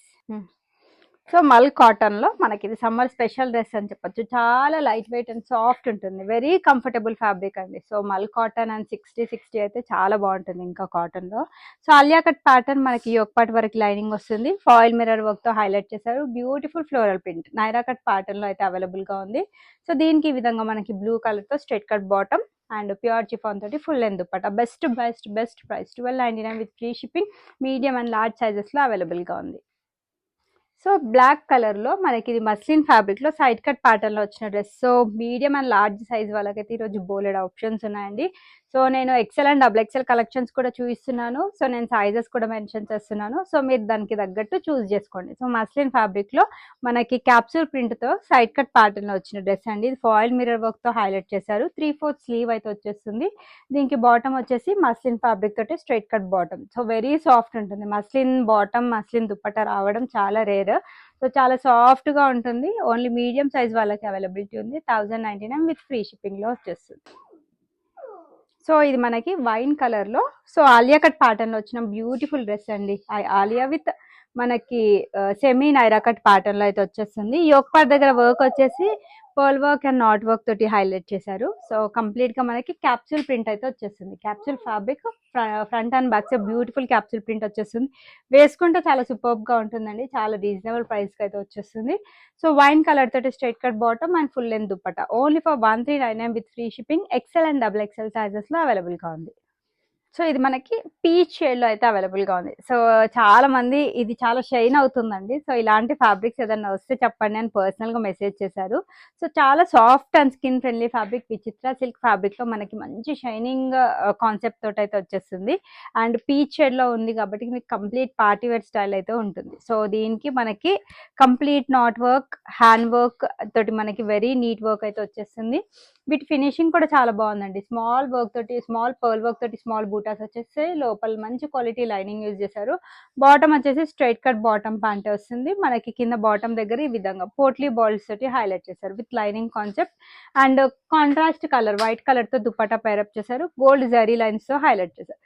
So మల్ కాటన్ లో మనకి ఇది సమ్మర్ స్పెషల్ డ్రెస్ అని చెప్పొచ్చు. చాలా లైట్ వెయిట్ అండ్ సాఫ్ట్ ఉంటుంది. వెరీ కంఫర్టబుల్ ఫ్యాబ్రిక్ అండి. సో మల్ కాటన్ అండ్ 60 అయితే చాలా బాగుంటుంది ఇంకా కాటన్ లో. సో ఆలియా కట్ ప్యాటర్న్ మనకి ఒకపాటి వరకు లైనింగ్ వస్తుంది. ఫాయిల్ మిర్రర్ వర్క్ తో హైలైట్ చేశారు. Beautiful floral print Naira cut pattern లో అయితే అవైలబుల్ గా ఉంది. సో దీనికి ఈ విధంగా మనకి బ్లూ కలర్ తో straight cut bottom and pure chiffon తోటి full length dupatta. Best price 1299 with free shipping. Medium and large sizes లో అవైలబుల్ గా ఉంది. సో బ్లాక్ కలర్ లో మనకి ఇది మస్లిన్ ఫ్యాబ్రిక్ లో సైడ్ కట్ ప్యాటర్న్ లో వచ్చిన dress. So medium and large size వాళ్ళకైతే ఈరోజు బోలెడ్ ఆప్షన్స్ ఉన్నాయండి. సో నేను XL అండ్ XXL కలెక్షన్స్ కూడా చూపిస్తున్నాను. సో నేను సైజెస్ కూడా మెన్షన్ చేస్తున్నాను. సో మీరు దానికి తగ్గట్టు చూస్ చేసుకోండి. సో మస్లిన్ ఫ్యాబ్రిక్ లో మనకి క్యాప్సూల్ ప్రింట్ తో సైడ్ కట్ ప్యాటర్న్ లో వచ్చిన డ్రెస్ అండి. ఇది ఫాయిల్ మిర్రర్ వర్క్ తో హైలైట్ చేశారు. 3/4 స్లీవ్ అయితే వచ్చేస్తుంది. దీనికి బాటమ్ వచ్చేసి మస్లిన్ ఫ్యాబ్రిక్ తోటి straight cut bottom. So very soft ఉంటుంది. మస్లిన్ బాటమ్ మస్లిన్ దుపట్టా రావడం చాలా రేర్. సో చాలా సాఫ్ట్ గా ఉంటుంది. ఓన్లీ మీడియం సైజ్ వాళ్ళకి అవైలబిలిటీ ఉంది. 1099 విత్ ఫ్రీ షిప్పింగ్ లో వచ్చేస్తుంది. సో ఇది మనకి వైన్ కలర్ లో సో ఆలియా కట్ ప్యాటర్న్ లో వచ్చిన బ్యూటిఫుల్ డ్రెస్ అండి. ఆలియా విత్ మనకి సెమీ నైరా కట్ ప్యాటర్న్ లో అయితే వచ్చేస్తుంది. యోక్ పార్ట్ దగ్గర వర్క్ వచ్చేసి pearl work and knot work తోటి హైలైట్ చేశారు. సో కంప్లీట్ గా మనకి క్యాప్సూల్ ప్రింట్ అయితే వచ్చేస్తుంది. Capsule fabric front and back beautiful capsule print వచ్చేస్తుంది. వేసుకుంటే చాలా సూపర్బ్ గా ఉంటుందండి. చాలా రీజనబుల్ ప్రైస్ కి అయితే వచ్చేస్తుంది. సో వైన్ కలర్ తోటి straight cut bottom and full length dupatta. Only for 1399 with free shipping. XL and XXL sizes లో అవైలబుల్ గా ఉంది. సో ఇది మనకి పీచ్ షేడ్ లో అయితే అవైలబుల్ గా ఉంది. సో చాలా మంది ఇది చాలా షైన్ అవుతుందండి. సో ఇలాంటి ఫ్యాబ్రిక్స్ ఏదైనా వస్తే చెప్పండి అని పర్సనల్ గా మెసేజ్ చేశారు. సో చాలా soft and skin friendly fabric. విచిత్ర సిల్క్ ఫ్యాబ్రిక్ లో మనకి మంచి షైనింగ్ కాన్సెప్ట్ తోటి అయితే వచ్చేస్తుంది. అండ్ పీచ్ షేడ్ లో ఉంది కాబట్టి మీకు కంప్లీట్ పార్టీ వేర్ స్టైల్ అయితే ఉంటుంది. సో దీనికి మనకి complete not work hand work తోటి మనకి వెరీ నీట్ వర్క్ అయితే వచ్చేస్తుంది. వీటి ఫినిషింగ్ కూడా చాలా బాగుందండి. స్మాల్ వర్క్ తోటి స్మాల్ పర్ల్ వర్క్ తోటి స్మాల్ బూటాస్ వచ్చేసి లోపల మంచి క్వాలిటీ లైనింగ్ యూజ్ చేశారు. బాటమ్ వచ్చేసి స్ట్రైట్ కట్ బాటమ్ ప్యాంట్ వస్తుంది. మనకి కింద బాటమ్ దగ్గర ఈ విధంగా పోట్లీ బాల్స్ తోటి హైలైట్ చేశారు with lining concept. And contrast colour white colour తో దుపట్టా పేరప్ చేశారు. గోల్డ్ జరీ లైన్స్ తో హైలైట్ చేశారు.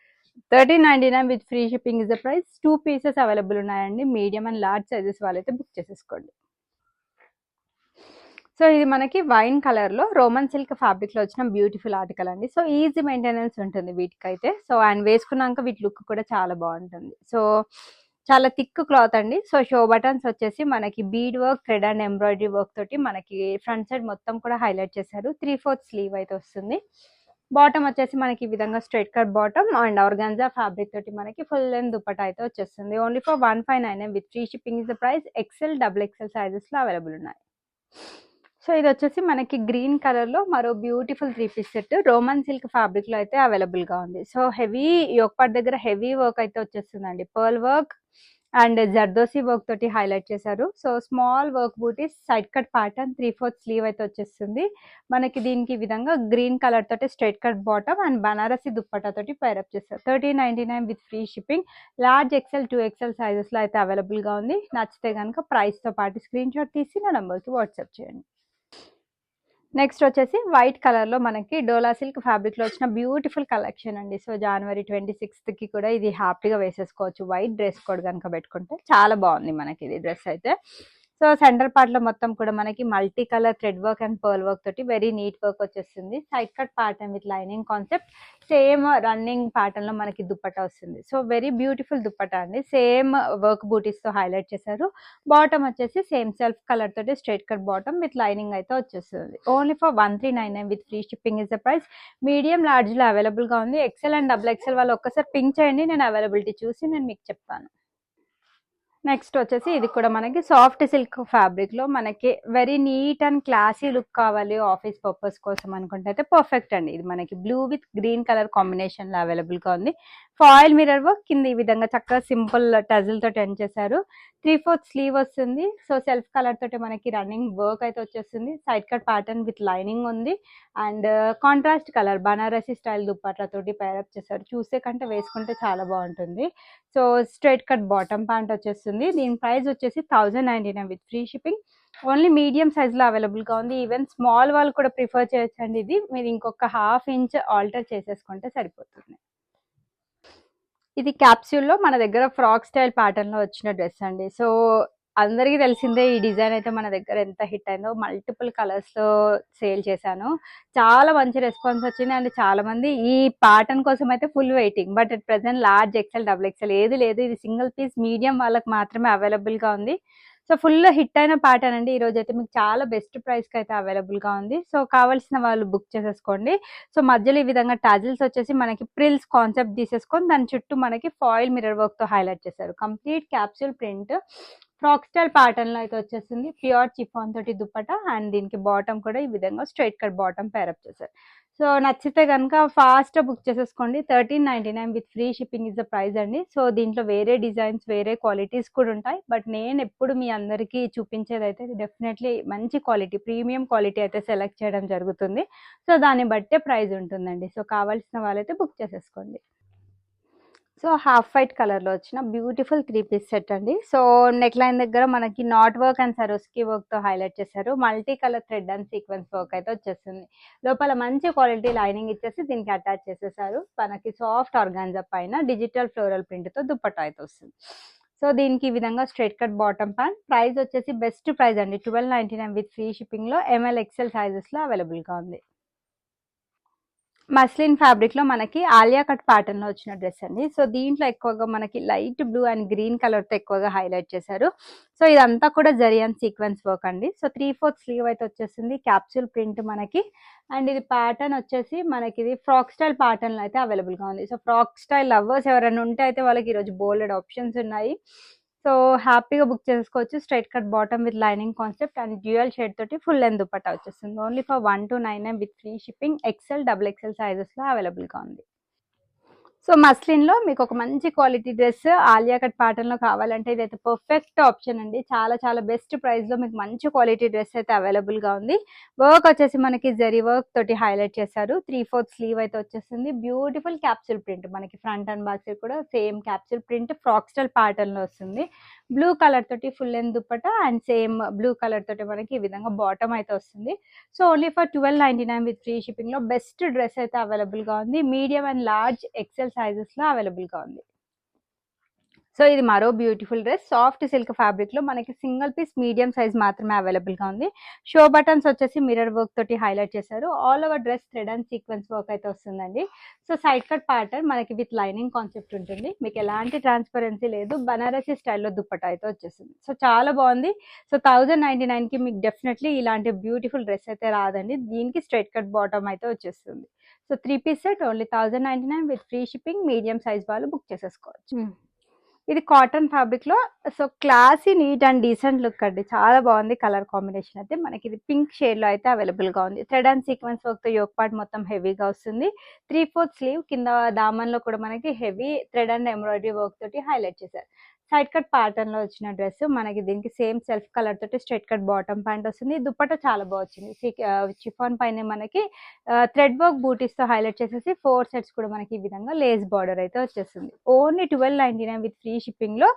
1399 with free shipping is the price. 2 pieces available ఉన్నాయండి. మీడియం అండ్ లార్జ్ సైజెస్ వాళ్ళైతే బుక్ చేసేసుకోండి. సో ఇది మనకి వైన్ కలర్ లో రోమన్ సిల్క్ ఫ్యాబ్రిక్ లో వచ్చిన బ్యూటిఫుల్ ఆర్టికల్ అండి. సో ఈజీ మెయింటెనెన్స్ ఉంటుంది వీటికైతే. సో అండ్ వేసుకున్నాక వీటి లుక్ కూడా చాలా బాగుంటుంది. సో చాలా థిక్ క్లాత్ అండి. సో షో బటన్స్ వచ్చేసి మనకి bead work thread and embroidery work తోటి మనకి ఫ్రంట్ సైడ్ మొత్తం కూడా హైలైట్ చేశారు. 3/4 స్లీవ్ అయితే వస్తుంది. బాటమ్ వచ్చేసి మనకి ఈ విధంగా straight cut bottom and organza fabric తోటి మనకి ఫుల్ లెంత్ దుపట్టా అయితే వచ్చేస్తుంది. Only for 1599 with free shipping is the price. XL XXL sizes లో అవైలబుల్ ఉన్నాయి. సో ఇది వచ్చేసి మనకి గ్రీన్ కలర్ లో మరో beautiful 3 piece set Roman silk fabric లో అయితే అవైలబుల్ గా ఉంది. సో హెవీ యోక్ పార్ట్ దగ్గర హెవీ వర్క్ అయితే వచ్చేస్తుందండి. Pearl work and zardozi work తోటి హైలైట్ చేశారు. సో స్మాల్ వర్క్ బూటీస్ సైడ్ కట్ ప్యాటర్న్ 3/4 స్లీవ్ అయితే వచ్చేస్తుంది. మనకి దీనికి ఈ విధంగా గ్రీన్ కలర్ తోటి straight cut bottom and Banarasi dupatta తోటి పైరప్ చేస్తారు. 1399 with free shipping. Large XL 2XL sizes లో అయితే అవైలబుల్ గా ఉంది. నచ్చితే కనుక ప్రైస్ తో పాటు స్క్రీన్ షాట్ తీసి నా నంబర్ కి వాట్సాప్ చేయండి. నెక్స్ట్ వచ్చేసి వైట్ కలర్ లో మనకి డోలా సిల్క్ ఫ్యాబ్రిక్ లో వచ్చిన బ్యూటిఫుల్ కలెక్షన్ అండి. సో January 26th కి కూడా ఇది హ్యాపీగా వేసేసుకోవచ్చు. వైట్ డ్రెస్ కోడ్ కనుక పెట్టుకుంటే చాలా బాగుంది మనకి ఇది డ్రెస్ అయితే. సో సెంటర్ పార్ట్ లో మొత్తం కూడా మనకి multi colour thread work and pearl work తోటి వెరీ నీట్ వర్క్ వచ్చేస్తుంది. Side cut pattern with lining concept, same running pattern లో మనకి దుప్పట్టా వస్తుంది. సో వెరీ బ్యూటిఫుల్ దుప్పట్టా అండి, సేమ్ వర్క్ బూటీస్ తో హైలైట్ చేశారు. బాటమ్ వచ్చేసి సేమ్ సెల్ఫ్ కలర్ తోటి straight cut bottom with lining అయితే వచ్చేస్తుంది. Only for 1399 with free shipping is the price. Medium large లో అవైలబుల్ గా ఉంది. ఎక్సెల్ అండ్ డబుల్ ఎక్సెల్ వాళ్ళు ఒక్కసారి పింక్ చేయండి, నేను అవైలబిలిటీ చూసి నేను మీకు చెప్తాను. నెక్స్ట్ వచ్చేసి ఇది కూడా మనకి సాఫ్ట్ సిల్క్ ఫ్యాబ్రిక్ లో మనకి very neat and classy look కావాలి ఆఫీస్ పర్పస్ కోసం అనుకుంటే అయితే పర్ఫెక్ట్ అండి. ఇది మనకి blue with green colour combination లో అవైలబుల్ గా ఉంది. ఫాయిల్ మిర్రర్ వర్క్ కింద ఈ విధంగా చక్కగా సింపుల్ టజిల్ తోటి ఎండ్ చేశారు. 3/4 స్లీవ్ వస్తుంది. సో సెల్ఫ్ కలర్ తోటి మనకి రన్నింగ్ వర్క్ అయితే వచ్చేస్తుంది. Side cut pattern with lining ఉంది and contrast colour Banarasi style దుప్పట్ల తోటి పేరప్ చేశారు. చూసే కంటే వేసుకుంటే చాలా బాగుంటుంది. So straight cut bottom pant వచ్చేస్తుంది. దీని ప్రైస్ వచ్చేసి 1099 with free shipping. Only medium size లో అవైలబుల్ గా ఉంది. ఈవెన్ స్మాల్ వాళ్ళు కూడా ప్రిఫర్ చేయొచ్చండి. ఇది మీరు ఇంకొక ½ ఇంచ్ ఆల్టర్ చేసేసుకుంటే సరిపోతుంది. ఇది క్యాప్సూల్ లో మన దగ్గర ఫ్రాక్ స్టైల్ ప్యాటర్న్ లో వచ్చిన డ్రెస్ అండి. సో అందరికీ తెలిసిందే ఈ డిజైన్ అయితే మన దగ్గర ఎంత హిట్ అయిందో. మల్టిపుల్ కలర్స్ లో సేల్ చేశాను, చాలా మంచి రెస్పాన్స్ వచ్చింది అండ్ చాలా మంది ఈ ప్యాటర్న్ కోసం అయితే full waiting. But at present large XL double XL ఏది లేదు, ఇది సింగిల్ పీస్ మీడియం వాళ్ళకి మాత్రమే అవైలబుల్ గా ఉంది. సో ఫుల్ హిట్ అయిన ప్యాటర్న్ అండి. ఈ రోజు అయితే మీకు చాలా బెస్ట్ ప్రైస్ కి అయితే అవైలబుల్ గా ఉంది. సో కావాల్సిన వాళ్ళు బుక్ చేసేసుకోండి. సో మధ్యలో ఈ విధంగా టాజిల్స్ వచ్చేసి మనకి ప్రిల్స్ కాన్సెప్ట్ తీసేసుకొని దాని చుట్టూ మనకి ఫాయిల్ మిర్రర్ వర్క్ తో హైలైట్ చేశారు. Complete capsule print frock style pattern లో అయితే వచ్చేసింది. ప్యూర్ చిఫాన్ తోటి దుప్పట అండ్ దీనికి బాటమ్ కూడా ఈ విధంగా స్ట్రైట్ కట్ బాటమ్ పేరప్ చేశారు. సో నచ్చితే కనుక ఫాస్ట్ బుక్ చేసేసుకోండి. 1399 with free shipping is the price అండి. సో దీంట్లో వేరే డిజైన్స్ వేరే క్వాలిటీస్ కూడా ఉంటాయి. బట్ నేను ఎప్పుడు మీ అందరికీ చూపించేది అయితే డెఫినెట్లీ మంచి క్వాలిటీ ప్రీమియం క్వాలిటీ అయితే సెలెక్ట్ చేయడం జరుగుతుంది. సో దాన్ని బట్టే ప్రైస్ ఉంటుందండి. సో కావాల్సిన వాళ్ళైతే బుక్ చేసేసుకోండి. సో హాఫ్ వైట్ కలర్ లో వచ్చిన బ్యూటిఫుల్ 3 పీస్ సెట్ అండి. సో నెక్ లైన్ దగ్గర మనకి నాట్ వర్క్ అండ్ సరోస్కి వర్క్ తో హైలైట్ చేశారు. Multi colour thread and sequence work అయితే వచ్చేస్తుంది. లోపల మంచి క్వాలిటీ లైనింగ్ ఇచ్చేసి దీనికి అటాచ్ చేసేసారు. మనకి సాఫ్ట్ ఆర్గాన్జా పైన డిజిటల్ ఫ్లోరల్ ప్రింట్ తో దుప్పట్టా అయితే వస్తుంది. సో దీనికి ఈ విధంగా straight cut bottom pant. Price వచ్చేసి బెస్ట్ ప్రైస్ అండి, 1299 విత్ ఫ్రీ షిప్పింగ్ లో ML XL సైజెస్ లో అవైలబుల్ గా ఉంది. మస్లిన్ ఫ్యాబ్రిక్ లో మనకి ఆలియా కట్ ప్యాటర్న్ లో వచ్చిన డ్రెస్ అండి. సో దీంట్లో ఎక్కువగా మనకి light blue and green colour తో ఎక్కువగా హైలైట్ చేశారు. సో ఇదంతా కూడా జరియన్ సీక్వెన్స్ వర్క్ అండి. సో 3/4 స్లీవ్ అయితే వచ్చేసింది. క్యాప్సూల్ ప్రింట్ మనకి అండ్ ఇది ప్యాటర్న్ వచ్చేసి మనకి ఇది ఫ్రాక్ స్టైల్ ప్యాటర్న్ లో అయితే అవైలబుల్ గా ఉంది. సో ఫ్రాక్ స్టైల్ లవర్స్ ఎవరైనా ఉంటే అయితే వాళ్ళకి ఈరోజు బోల్డెడ్ ఆప్షన్స్ ఉన్నాయి. సో హ్యాపీగా బుక్ చేసుకోవచ్చు. Straight cut bottom with lining concept and dual shade తోటి ఫుల్ లెంత్ దుపట్టా వచ్చేస్తుంది. Only for 1299 with free shipping. XL double XL sizes లో అవైలబుల్ గా ఉంది. సో మస్లిన్ లో మీకు ఒక మంచి quality dress Alia cut pattern లో కావాలంటే ఇదైతే పర్ఫెక్ట్ ఆప్షన్ అండి. చాలా చాలా బెస్ట్ ప్రైస్ లో మీకు మంచి క్వాలిటీ డ్రెస్ అయితే అవైలబుల్ గా ఉంది. వర్క్ వచ్చేసి మనకి జరీ వర్క్ తోటి హైలైట్ చేశారు. 3/4 స్లీవ్ అయితే వచ్చేస్తుంది. బ్యూటిఫుల్ క్యాప్సూల్ ప్రింట్ మనకి ఫ్రంట్ అండ్ బ్యాక్ సైడ్ కూడా same capsule print frock style pattern లో వస్తుంది. బ్లూ కలర్ తోటి full length dupatta and same blue colour తోటి మనకి ఈ విధంగా బాటమ్ అయితే వస్తుంది. So only for 1299 with free shipping లో బెస్ట్ డ్రెస్ అయితే అవైలబుల్ గా ఉంది. Medium and large XL sizes లో అవైలబుల్ గా ఉంది. సో ఇది మరో beautiful dress soft silk fabric లో మనకి సింగిల్ పీస్ మీడియం సైజ్ మాత్రమే అవైలబుల్ గా ఉంది. షో బటన్స్ వచ్చేసి మిర్రర్ వర్క్ తోటి హైలైట్ చేశారు. All over dress thread and sequence work అయితే వస్తుందండి. సో సైడ్ కట్ ప్యాటర్న్ మనకి విత్ లైనింగ్ కాన్సెప్ట్ ఉంటుంది. మీకు ఎలాంటి ట్రాన్స్పరెన్సీ లేదు. బనారసి స్టైల్లో దుప్పట్టా అయితే వచ్చేస్తుంది. సో చాలా బాగుంది. సో 1099 కి మీకు డెఫినెట్లీ ఇలాంటి బ్యూటిఫుల్ డ్రెస్ అయితే రాదండి. దీనికి స్ట్రైట్ కట్ బాటమ్ అయితే వచ్చేస్తుంది. So 3 piece set only 1099 with free shipping. Medium size వాళ్ళు బుక్ చేసేసుకోవచ్చు. ఇది కాటన్ ఫ్యాబ్రిక్ లో so classy neat and decent look అండి. చాలా బాగుంది కలర్ కాంబినేషన్ అయితే. మనకి ఇది పింక్ షేడ్ లో అయితే అవైలబుల్ గా ఉంది. థ్రెడ్ అండ్ సీక్వెన్స్ వర్క్ తో యోక్ పార్ట్ మొత్తం హెవీగా వస్తుంది. 3/4 స్లీవ్ కింద దామన్ లో కూడా మనకి heavy thread and embroidery work తోటి హైలైట్ చేశారు. సైడ్ కట్ ప్యాటర్న్ లో వచ్చిన డ్రెస్ మనకి దీనికి సేమ్ సెల్ఫ్ కలర్ తోటి స్ట్రైట్ కట్ బాటమ్ ప్యాంట్ వస్తుంది. దుప్పట చాలా బాగా వచ్చింది. చిఫాన్ పైన మనకి థ్రెడ్ వర్క్ బూటీస్ తో హైలైట్ చేసేసి 4 సెట్స్ కూడా మనకి ఈ విధంగా లేస్ బార్డర్ అయితే వచ్చేస్తుంది. ఓన్లీ 1299 విత్ ఫ్రీ షిప్పింగ్ లో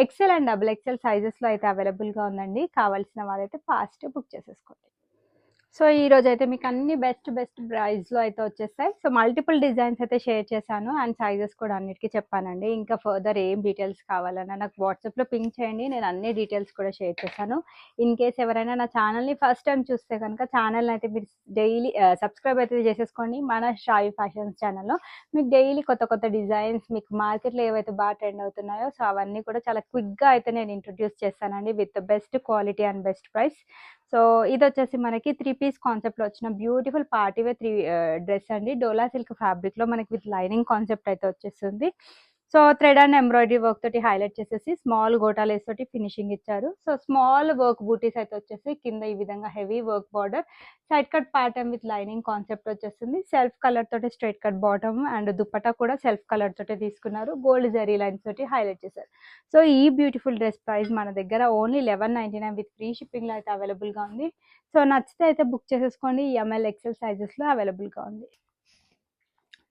XL and double XL sizes లో అయితే అవైలబుల్ గా ఉందండి. కావాల్సిన వాళ్ళైతే ఫాస్ట్ బుక్ చేసేసుకోండి. సో ఈరోజైతే మీకు అన్ని బెస్ట్ ప్రైస్‌లో అయితే వచ్చేస్తాయి. సో మల్టిపుల్ డిజైన్స్ అయితే షేర్ చేశాను. అండ్ సైజెస్ కూడా అన్నిటికి చెప్పానండి. ఇంకా ఫర్దర్ ఏం డీటెయిల్స్ కావాలన్నా నాకు వాట్సాప్‌లో పింగ్ చేయండి. నేను అన్ని డీటెయిల్స్ కూడా షేర్ చేశాను. ఇన్ కేస్ ఎవరైనా నా ఛానల్‌ని ఫస్ట్ టైమ్ చూస్తే కనుక ఛానల్‌ని అయితే మీరు డైలీ సబ్స్క్రైబ్ అయితే చేసేసుకోండి. మన శ్రావ్య ఫ్యాషన్స్ ఛానల్‌లో మీకు డైలీ కొత్త డిజైన్స్ మీకు మార్కెట్‌లో ఏవైతే బాగా ట్రెండ్ అవుతున్నాయో సో అవన్నీ కూడా చాలా క్విక్‌గా అయితే నేను ఇంట్రొడ్యూస్ చేస్తానండి with best quality and best price. So ఇదొచ్చేసి మనకి 3 పీస్ కాన్సెప్ట్‌లో వచ్చిన బ్యూటిఫుల్ పార్టీ వేర్ డ్రెస్ అండి. డోలా సిల్క్ ఫ్యాబ్రిక్‌లో మనకి విత్ లైనింగ్ కాన్సెప్ట్ అయితే వచ్చేస్తుంది. So thread and embroidery work తోటి హైలైట్ చేసేసి స్మాల్ గోటా లేస్ తోటి ఫినిషింగ్ ఇచ్చారు. సో స్మాల్ వర్క్ బూటీస్ అయితే వచ్చేసి కింద ఈ విధంగా heavy work border, side cut pattern with lining concept వచ్చేస్తుంది. సెల్ఫ్ కలర్ తోటి straight cut bottom and dupatta కూడా సెల్ఫ్ కలర్ తోటి తీసుకున్నారు. గోల్డ్ జరీ లైన్స్ తోటి హైలైట్ చేశారు. సో ఈ బ్యూటిఫుల్ డ్రెస్ ప్రైస్ మన దగ్గర ఓన్లీ 1199 విత్ ఫ్రీ షిప్పింగ్‌లో అయితే అవైలబుల్‌గా ఉంది. సో నచ్చితే అయితే బుక్ చేసేసుకోండి. ఎంఎల్, ఎక్సెల్ సైజెస్‌లో అవైలబుల్‌గా ఉంది.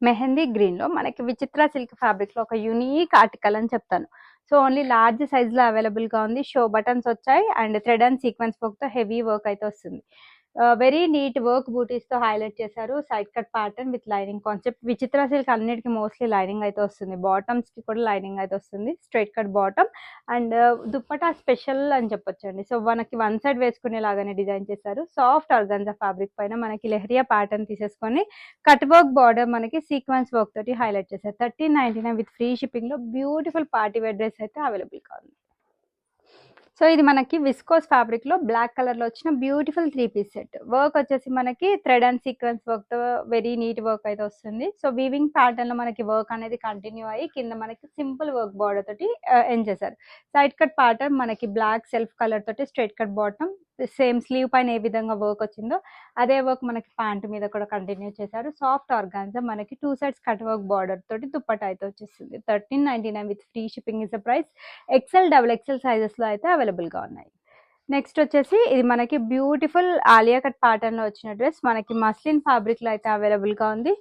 మెహందీ గ్రీన్‌లో మనకి విచిత్ర సిల్క్ ఫ్యాబ్రిక్‌లో ఒక యూనిక్ ఆర్టికల్ అని చెప్తాను. సో ఓన్లీ లార్జ్ సైజ్‌లో అవైలబుల్‌గా ఉంది. షో బటన్స్ వచ్చాయి అండ్ థ్రెడ్ అండ్ సీక్వెన్స్ వర్క్‌తో హెవీ వర్క్ అయితే వస్తుంది. వెరీ నీట్ వర్క్ బూటీస్‌తో హైలైట్ చేశారు. Side cut pattern with lining concept. విచిత్ర సిల్క్ అన్నిటికి మోస్ట్‌లీ లైనింగ్ అయితే వస్తుంది. బాటమ్స్‌కి కూడా లైనింగ్ అయితే వస్తుంది. Straight cut bottom and dupatta special అని చెప్పొచ్చండి. సో మనకి వన్ సైడ్ వేసుకునేలాగానే డిజైన్ చేశారు. సాఫ్ట్ ఆర్గాన్జా ఫ్యాబ్రిక్ పైన మనకి లెహరియా ప్యాటర్న్ తీసేసుకొని కట్ వర్క్ బార్డర్ మనకి సీక్వెన్స్ వర్క్ తోటి హైలైట్ చేశారు. 1399 విత్ ఫ్రీ షిప్పింగ్‌లో బ్యూటిఫుల్ పార్టీ వేర్ డ్రెస్ అయితే అవైలబుల్‌గా ఉంది. సో ఇది మనకి విస్కోస్ ఫ్యాబ్రిక్‌లో బ్లాక్ కలర్‌లో వచ్చిన బ్యూటిఫుల్ 3 పీస్ సెట్. వర్క్ వచ్చేసి మనకి థ్రెడ్ అండ్ సీక్వెన్స్ వర్క్‌తో వెరీ నీట్ వర్క్ అయితే వస్తుంది. సో వీవింగ్ ప్యాటర్న్‌లో మనకి వర్క్ అనేది కంటిన్యూ అయ్యి కింద మనకి సింపుల్ వర్క్ బార్డర్ తోటి ఎండ్ చేశారు. సైడ్ కట్ ప్యాటర్న్ మనకి బ్లాక్ సెల్ఫ్ కలర్ తోటి straight cut bottom same sleeve పైన ఏ విధంగా వర్క్ వచ్చిందో అదే వర్క్ మనకి ప్యాంట్ మీద కూడా కంటిన్యూ చేశారు. సాఫ్ట్ ఆర్గాన్జా మనకి 2 సైడ్స్ కట్ వర్క్ బార్డర్ తోటి దుపట్టా అయితే వచ్చేస్తుంది. 1399 with free shipping is the price. XL, double XL సైజెస్‌లో అయితే అవైలబుల్‌గా ఉన్నాయి. నెక్స్ట్ వచ్చేసి ఇది మనకి బ్యూటిఫుల్ ఆలియా కట్ ప్యాటర్న్‌లో వచ్చిన డ్రెస్ మనకి మస్లిన్ ఫ్యాబ్రిక్‌లో అయితే అవైలబుల్‌గా ఉంది.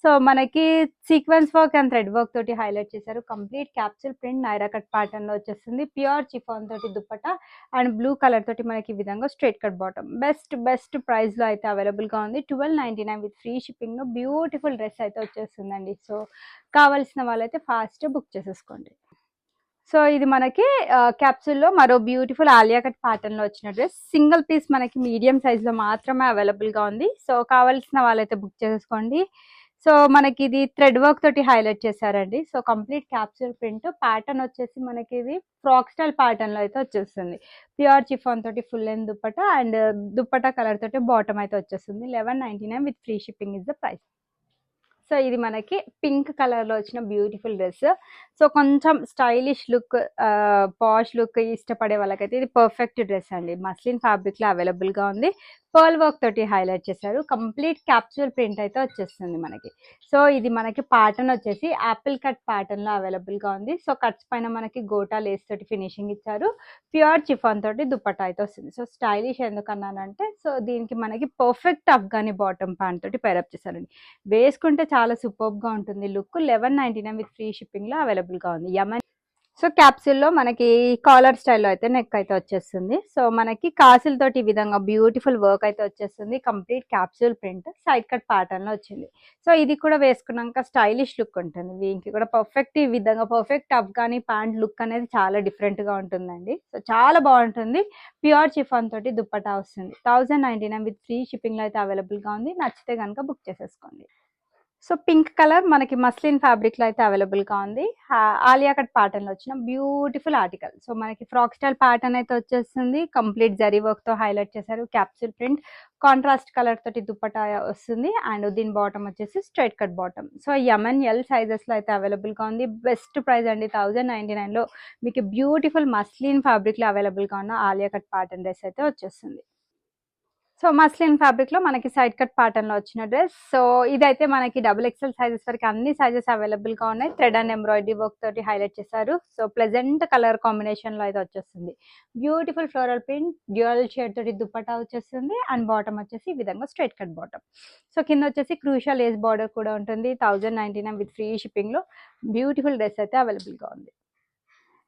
సో మనకి sequence work and thread work తోటి హైలైట్ చేశారు. Complete capsule print Naira cut ప్యాటర్న్‌లో వచ్చేస్తుంది. ప్యూర్ చిఫాన్ తోటి దుపట్టా అండ్ బ్లూ కలర్ తోటి మనకి ఈ విధంగా స్ట్రెయిట్ కట్ బాటమ్. బెస్ట్ ప్రైస్‌లో అయితే అవైలబుల్‌గా ఉంది. 1299 విత్ ఫ్రీ షిప్పింగ్‌లో బ్యూటిఫుల్ డ్రెస్ అయితే వచ్చేస్తుందండి. సో కావాల్సిన వాళ్ళైతే ఫాస్ట్‌గా బుక్ చేసేసుకోండి. సో ఇది మనకి క్యాప్సూల్‌లో మరో బ్యూటిఫుల్ ఆలియా కట్ ప్యాటర్న్‌లో వచ్చిన డ్రెస్. సింగిల్ పీస్ మనకి మీడియం సైజ్‌లో మాత్రమే అవైలబుల్‌గా ఉంది. సో కావాల్సిన వాళ్ళైతే బుక్ చేసేసుకోండి. సో మనకి ఇది థ్రెడ్ వర్క్ తోటి హైలైట్ చేశారండి. So complete capsule print pattern వచ్చేసి మనకి ఇది ఫ్రాక్ స్టైల్ ప్యాటర్న్‌లో అయితే వచ్చేస్తుంది. ప్యూర్ చిఫాన్ తోటి full length dupatta and dupatta colour తోటి బాటమ్ అయితే వచ్చేస్తుంది. 1199 with free shipping is the price. So ఇది మనకి పింక్ కలర్‌లో వచ్చిన బ్యూటిఫుల్ డ్రెస్. సో కొంచెం స్టైలిష్ లుక్ పాష్ లుక్ ఇష్టపడే వాళ్ళకైతే ఇది పర్ఫెక్ట్ డ్రెస్ అండి. మస్లిన్ ఫ్యాబ్రిక్‌లో అవైలబుల్‌గా ఉంది. పర్ల్ వర్క్ తోటి హైలైట్ చేశారు. కంప్లీట్ క్యాప్సూల్ ప్రింట్ అయితే వచ్చేస్తుంది మనకి. సో ఇది మనకి ప్యాటర్న్ వచ్చేసి యాపిల్ కట్ ప్యాటర్న్‌లో అవైలబుల్‌గా ఉంది. సో కట్స్ పైన మనకి గోటా లేస్ తోటి ఫినిషింగ్ ఇచ్చారు. ప్యూర్ చిఫాన్ తోటి దుపట్టా అయితే వస్తుంది. సో స్టైలిష్ ఎందుకన్నానంటే సో దీనికి మనకి పర్ఫెక్ట్ అఫ్ఘానీ బాటమ్ ప్యాంట్ తోటి పేరప్ చేశారండి. వేసుకుంటే చాలా సూపర్బ్‌గా ఉంటుంది లుక్. 1199 విత్ ఫ్రీ షిప్పింగ్‌లో అవైలబుల్‌గా ఉంది. సో క్యాప్సూల్‌లో మనకి కాలర్ స్టైల్‌లో అయితే నెక్ అయితే వచ్చేస్తుంది. సో మనకి కాసులతోటి ఈ విధంగా బ్యూటిఫుల్ వర్క్ అయితే వచ్చేస్తుంది. Complete capsule print side cut ప్యాటర్న్‌లో వచ్చింది. సో ఇది కూడా వేసుకున్నాక స్టైలిష్ లుక్ ఉంటుంది. దీనికి కూడా పర్ఫెక్ట్ ఈ విధంగా పర్ఫెక్ట్ అఫ్ఘానీ ప్యాంట్ లుక్ అనేది చాలా డిఫరెంట్‌గా ఉంటుందండి. సో చాలా బాగుంటుంది. ప్యూర్ చిఫాన్ తోటి దుపట్టా వస్తుంది. 1099 విత్ ఫ్రీ షిప్పింగ్‌లో అయితే అవైలబుల్‌గా ఉంది. నచ్చితే గనుక బుక్ చేసేసుకోండి. సో పింక్ కలర్ మనకి మస్లిన్ ఫ్యాబ్రిక్‌లో అయితే అవైలబుల్‌గా ఉంది. ఆలియా కట్ ప్యాటర్న్‌లో వచ్చిన బ్యూటిఫుల్ ఆర్టికల్. సో మనకి ఫ్రాక్ స్టైల్ ప్యాటర్న్ అయితే వచ్చేస్తుంది. కంప్లీట్ జరీ వర్క్‌తో హైలైట్ చేశారు. క్యాప్సూల్ ప్రింట్ కాంట్రాస్ట్ కలర్ తోటి దుపట్టా వస్తుంది. అండ్ దీని బాటమ్ వచ్చేసి straight cut bottom. So M and, L సైజెస్‌లో అయితే అవైలబుల్‌గా ఉంది. బెస్ట్ ప్రైస్ అండి. 1099లో మీకు బ్యూటిఫుల్ మస్లిన్ ఫ్యాబ్రిక్‌లో అవైలబుల్‌గా ఉన్న ఆలియా కట్ ప్యాటర్న్ డ్రెస్ అయితే వచ్చేస్తుంది. సో మస్లిన్ ఫ్యాబ్రిక్‌లో మనకి సైడ్ కట్ ప్యాటర్న్‌లో వచ్చిన డ్రెస్. సో ఇదైతే మనకి డబుల్ ఎక్సెల్ సైజెస్ వరకు అన్ని సైజెస్ అవైలబుల్‌గా ఉన్నాయి. థ్రెడ్ అండ్ ఎంబ్రాయిడరీ వర్క్ తోటి హైలైట్ చేశారు. సో ప్లెజెంట్ కలర్ కాంబినేషన్‌లో అయితే వచ్చేస్తుంది. Beautiful floral print dual shade తోటి దుపట్టా వచ్చేస్తుంది. అండ్ బాటమ్ వచ్చేసి ఈ విధంగా స్ట్రెయిట్ కట్ బాటమ్. సో కింద వచ్చేసి క్రూషియల్ లేస్ బార్డర్ కూడా ఉంటుంది. 1099 విత్ ఫ్రీ షిప్పింగ్‌లో బ్యూటిఫుల్ డ్రెస్ అయితే అవైలబుల్‌గా ఉంది.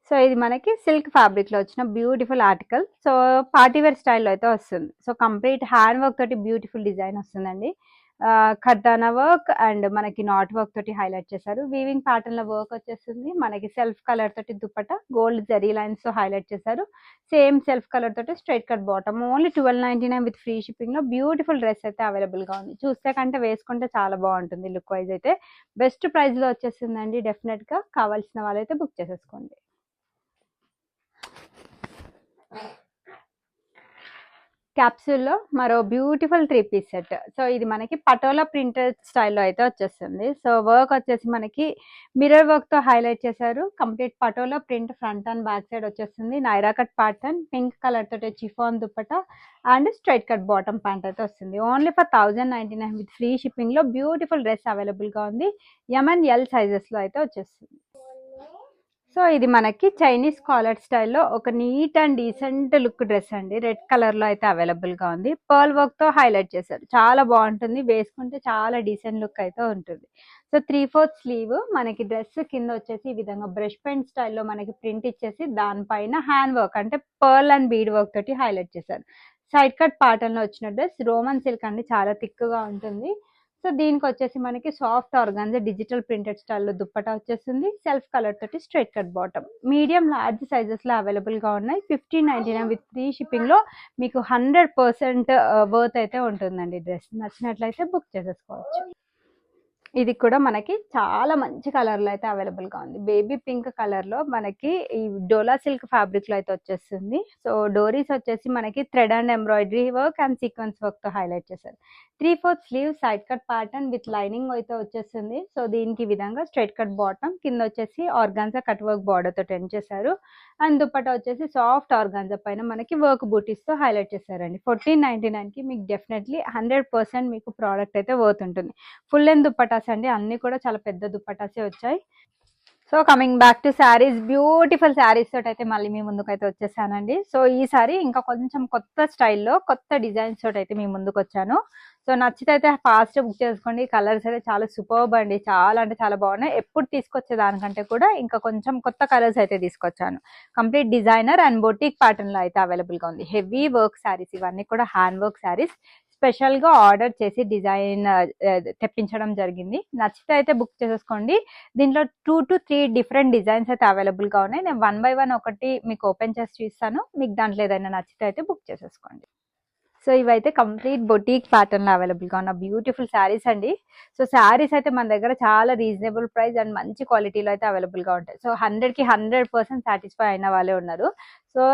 సో ఇది మనకి సిల్క్ ఫ్యాబ్రిక్ లో వచ్చిన beautiful article. So party wear స్టైల్లో అయితే వస్తుంది. సో కంప్లీట్ హ్యాండ్ వర్క్ తోటి బ్యూటిఫుల్ డిజైన్ వస్తుందండి. ఖర్దానా వర్క్ అండ్ మనకి నాట్ వర్క్ తోటి హైలైట్ చేశారు. వీవింగ్ ప్యాటర్న్ లో వర్క్ వచ్చేస్తుంది. మనకి సెల్ఫ్ కలర్ తోటి దుపట్టా గోల్డ్ జరీ లైన్స్ తో హైలైట్ చేశారు. సేమ్ సెల్ఫ్ కలర్ తోటి straight cut bottom. Only 1299 with free shipping లో బ్యూటిఫుల్ డ్రెస్ అయితే అవైలబుల్ గా ఉంది. చూస్తే కంటే వేసుకుంటే చాలా బాగుంటుంది. లుక్ వైజ్ అయితే బెస్ట్ ప్రైస్ లో వచ్చేస్తుందండి. డెఫినెట్ గా కావాల్సిన వాళ్ళైతే బుక్ చేసేసుకోండి. క్యాప్సూల్లో మరో బ్యూటిఫుల్ 3 పీస్ సెట్. సో ఇది మనకి పటోలా ప్రింటెడ్ స్టైల్లో అయితే వచ్చేస్తుంది. సో వర్క్ వచ్చేసి మనకి మిర్రర్ వర్క్ తో హైలైట్ చేశారు. Complete patola print front and back side వచ్చేస్తుంది. Naira cut pattern, pink colour తోటి chiffon dupatta and straight cut bottom pant అయితే వస్తుంది. Only for 1099 with free shipping లో బ్యూటిఫుల్ డ్రెస్ అవైలబుల్ గా ఉంది. MNL సైజెస్ లో అయితే వచ్చేస్తుంది. సో ఇది మనకి చైనీస్ కాలర్ స్టైల్లో ఒక neat and decent look dress అండి. రెడ్ కలర్ లో అయితే అవైలబుల్ గా ఉంది. పర్ల్ వర్క్ తో హైలైట్ చేశారు. చాలా బాగుంటుంది. వేసుకుంటే చాలా డీసెంట్ లుక్ అయితే ఉంటుంది. సో 3/4 స్లీవ్ మనకి డ్రెస్ కింద వచ్చేసి ఈ విధంగా బ్రష్ పెయింట్ స్టైల్లో మనకి ప్రింట్ ఇచ్చేసి దానిపైన హ్యాండ్ వర్క్ అంటే పర్ల్ అండ్ బీడ్ వర్క్ తోటి హైలైట్ చేశారు. సైడ్ కట్ ప్యాటర్న్ లో వచ్చిన డ్రెస్ రోమన్ సిల్క్ అండి. చాలా థిక్ గా ఉంటుంది. సో దీనికి వచ్చేసి మనకి సాఫ్ట్ ఆర్గాన్జా డిజిటల్ ప్రింటెడ్ స్టైల్లో దుప్పటా వచ్చేస్తుంది. సెల్ఫ్ కలర్ తోటి straight cut bottom. Medium large sizes లో అవైలబుల్ గా ఉన్నాయి. 1599 విత్ ఫ్రీ షిప్పింగ్ లో మీకు 100% వర్త్ అయితే ఉంటుందండి. డ్రెస్ నచ్చినట్లయితే బుక్ చేసేసుకోవచ్చు. ఇది కూడా మనకి చాలా మంచి కలర్ లో అయితే అవైలబుల్ గా ఉంది. బేబీ పింక్ కలర్ లో మనకి ఈ డోలా సిల్క్ ఫ్యాబ్రిక్ లో అయితే వచ్చేస్తుంది. సో డోరీస్ వచ్చేసి మనకి thread and embroidery work and sequence work తో హైలైట్ చేశారు. 3/4 sleeve side cut pattern with lining అయితే వచ్చేస్తుంది. సో దీనికి ఈ విధంగా స్ట్రైట్ కట్ బాటమ్, కింద వచ్చేసి ఆర్గాన్జా కట్ వర్క్ బార్డర్ తో టెన్ చేశారు. అండ్ దుపట్టా వచ్చేసి సాఫ్ట్ ఆర్గాన్జా పైన మనకి వర్క్ బూటీస్ తో హైలైట్ చేశారండి. 1499 కి మీకు డెఫినెట్లీ 100% మీకు ప్రోడక్ట్ అయితే వర్త్ ఉంటుంది. ఫుల్ లెంత్ దుపట్టాస్ అండి. అన్ని కూడా చాలా పెద్ద దుపట్టాసే వచ్చాయి. So coming back to saris, beautiful saris తోటి అయితే మళ్ళీ మీ ముందుకు అయితే వచ్చేసానండి. సో ఈ సారీ ఇంకా కొంచెం కొత్త స్టైల్లో కొత్త డిజైన్స్ తోటి అయితే మీ ముందుకు వచ్చాను. సో నచ్చితే అయితే ఫాస్ట్ బుక్ చేసుకోండి. కలర్స్ అయితే చాలా సూపర్బ్ అండి. చాలా అంటే చాలా బాగున్నాయి. ఎప్పుడు తీసుకొచ్చే దానికంటే కూడా ఇంకా కొంచెం కొత్త కలర్స్ అయితే తీసుకొచ్చాను. Complete designer and boutique pattern లో అయితే అవైలబుల్ గా ఉంది. హెవీ వర్క్ శారీస్, ఇవన్నీ కూడా హ్యాండ్ వర్క్ శారీస్. స్పెషల్ గా ఆర్డర్ చేసి డిజైన్ తెప్పించడం జరిగింది. నచ్చితే అయితే బుక్ చేసేసుకోండి. దీంట్లో 2 to 3 డిఫరెంట్ డిజైన్స్ అయితే అవైలబుల్ గా ఉన్నాయి. నేను 1 by 1 ఒకటి మీకు ఓపెన్ చేసి చూస్తాను. మీకు దాంట్లో ఏదైనా నచ్చితే అయితే బుక్ చేసేసుకోండి. సో ఇవైతే కంప్లీట్ బొటీక్ ప్యాటర్న్ లో అవైలబుల్ గా ఉన్న బ్యూటిఫుల్ శారీస్ అండి. సో శారీస్ అయితే మన దగ్గర చాలా రీజనబుల్ ప్రైస్ అండ్ మంచి క్వాలిటీలో అయితే అవైలబుల్ గా ఉంటాయి. సో 100కి 100% సాటిస్ఫై అయిన వాళ్ళే ఉన్నారు. సో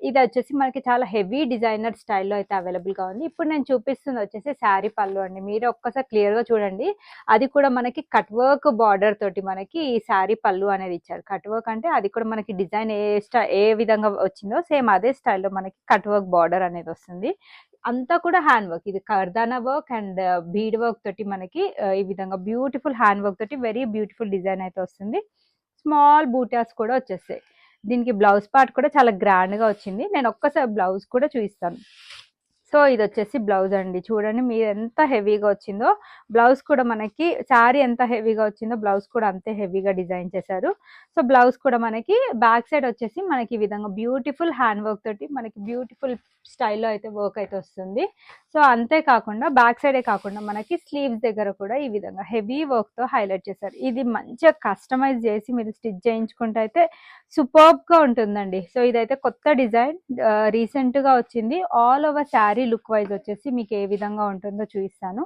ఇది వచ్చేసి మనకి చాలా హెవీ డిజైనర్ స్టైల్లో అయితే అవైలబుల్ గా ఉంది. ఇప్పుడు నేను చూపిస్తుంది వచ్చేసి శారీ పళ్ళు అండి. మీరు ఒక్కసారి క్లియర్ గా చూడండి. అది కూడా మనకి కట్ వర్క్ బార్డర్ తోటి మనకి ఈ శారీ పళ్ళు అనేది ఇచ్చారు. కట్ వర్క్ అంటే అది కూడా మనకి డిజైన్ ఏ విధంగా వచ్చిందో సేమ్ అదే స్టైల్లో మనకి కట్ వర్క్ బార్డర్ అనేది వస్తుంది. అంతా కూడా హ్యాండ్ వర్క్. ఇది కర్దానా వర్క్ అండ్ బీడ్ వర్క్ తోటి మనకి ఈ విధంగా బ్యూటిఫుల్ హ్యాండ్ వర్క్ తోటి వెరీ బ్యూటిఫుల్ డిజైన్ అయితే వస్తుంది. స్మాల్ బూటాస్ కూడా వచ్చేస్తాయి. దీనికి బ్లౌజ్ పార్ట్ కూడా చాలా గ్రాండ్ గా వచ్చింది. నేను ఒక్కసారి బ్లౌజ్ కూడా చూపిస్తాను. సో ఇది వచ్చేసి బ్లౌజ్ అండి. చూడండి మీరు ఎంత హెవీగా వచ్చిందో. బ్లౌజ్ కూడా మనకి శారీ ఎంత హెవీగా వచ్చిందో బ్లౌజ్ కూడా అంతే హెవీగా డిజైన్ చేశారు. సో బ్లౌజ్ కూడా మనకి బ్యాక్ సైడ్ వచ్చేసి మనకి ఈ విధంగా బ్యూటిఫుల్ హ్యాండ్ వర్క్ తోటి మనకి బ్యూటిఫుల్ స్టైల్లో అయితే వర్క్ అయితే వస్తుంది. సో అంతేకాకుండా బ్యాక్ సైడే కాకుండా మనకి స్లీవ్స్ దగ్గర కూడా ఈ విధంగా హెవీ వర్క్ తో హైలైట్ చేశారు. ఇది మంచిగా కస్టమైజ్ చేసి మీరు స్టిచ్ చేయించుకుంటే అయితే సూపర్బ్ గా ఉంటుందండి. సో ఇదైతే కొత్త డిజైన్ రీసెంట్ గా వచ్చింది. All over sari look wise వచ్చేసి మీకు ఏ విధంగా ఉంటుందో చూపిస్తాను.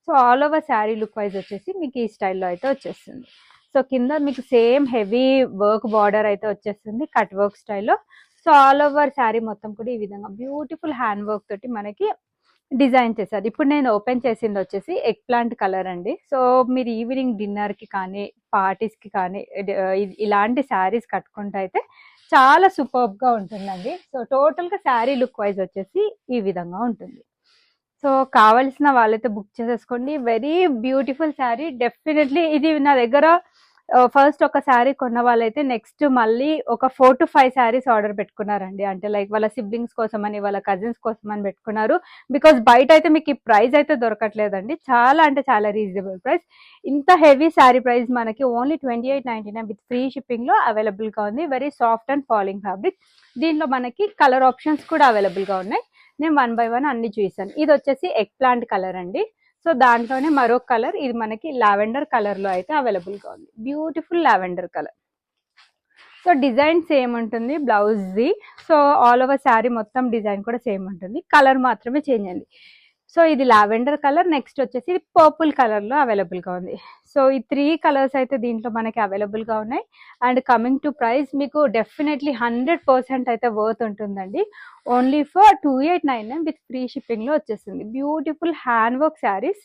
So all over sari look wise వచ్చేసి మీకు ఈ స్టైల్లో అయితే వచ్చేస్తుంది. సో కింద మీకు సేమ్ హెవీ వర్క్ బార్డర్ అయితే వచ్చేస్తుంది కట్ వర్క్ స్టైల్లో. సో ఆల్ ఓవర్ శారీ మొత్తం కూడా ఈ విధంగా బ్యూటిఫుల్ హ్యాండ్ వర్క్ తోటి మనకి డిజైన్ చేశారు. ఇప్పుడు నేను ఓపెన్ చేసింది వచ్చేసి ఎగ్ ప్లాంట్ కలర్ అండి. సో మీరు ఈవినింగ్ డిన్నర్ కి కానీ పార్టీస్ కి కానీ ఇలాంటి శారీస్ కట్టుకుంటే అయితే చాలా సూపర్బ్ గా ఉంటుందండి. సో టోటల్ గా శారీ లుక్ వైజ్ వచ్చేసి ఈ విధంగా ఉంటుంది. సో కావాల్సిన వాళ్ళైతే బుక్ చేసేసుకోండి. Very beautiful sari. డెఫినెట్లీ ఇది నా దగ్గర ఫస్ట్ ఒక శారీ కొన్న వాళ్ళైతే నెక్స్ట్ మళ్ళీ ఒక 4 to 5 శారీస్ ఆర్డర్ పెట్టుకున్నారండి. అంటే లైక్ వాళ్ళ సిబ్లింగ్స్ కోసమని, వాళ్ళ కజిన్స్ కోసమని పెట్టుకున్నారు. బికాజ్ బయట అయితే మీకు ఈ ప్రైస్ అయితే దొరకట్లేదండి. చాలా అంటే చాలా రీజనబుల్ ప్రైస్. ఇంత హెవీ శారీ ప్రైస్ మనకి ఓన్లీ 2899 విత్ ఫ్రీ షిప్పింగ్లో అవైలబుల్గా ఉంది. Very soft and falling fabric. దీనిలో మనకి కలర్ ఆప్షన్స్ కూడా అవైలబుల్గా ఉన్నాయి. నేను 1 by 1 అన్ని చూసాను. ఇది వచ్చేసి ఎగ్ ప్లాంట్ కలర్ అండి. సో దాంట్లోనే మరో కలర్, ఇది మనకి లావెండర్ కలర్లో అయితే అవైలబుల్గా ఉంది. Beautiful lavender colour. So design same ఉంటుంది బ్లౌజ్ది. సో ఆల్ ఓవర్ శారీ మొత్తం డిజైన్ కూడా సేమ్ ఉంటుంది, కలర్ మాత్రమే చేంజ్ అయింది. సో ఇది లావెండర్ కలర్. నెక్స్ట్ వచ్చేసి ఇది పర్పుల్ కలర్లో అవైలబుల్గా ఉంది. సో ఈ 3 కలర్స్ అయితే దీంట్లో మనకి అవైలబుల్గా ఉన్నాయి. అండ్ కమింగ్ టు ప్రైస్, మీకు డెఫినెట్లీ 100% అయితే వర్త్ ఉంటుందండి. ఓన్లీ ఫర్ 2899 విత్ ఫ్రీ షిప్పింగ్లో వచ్చేస్తుంది. Beautiful hand work saris,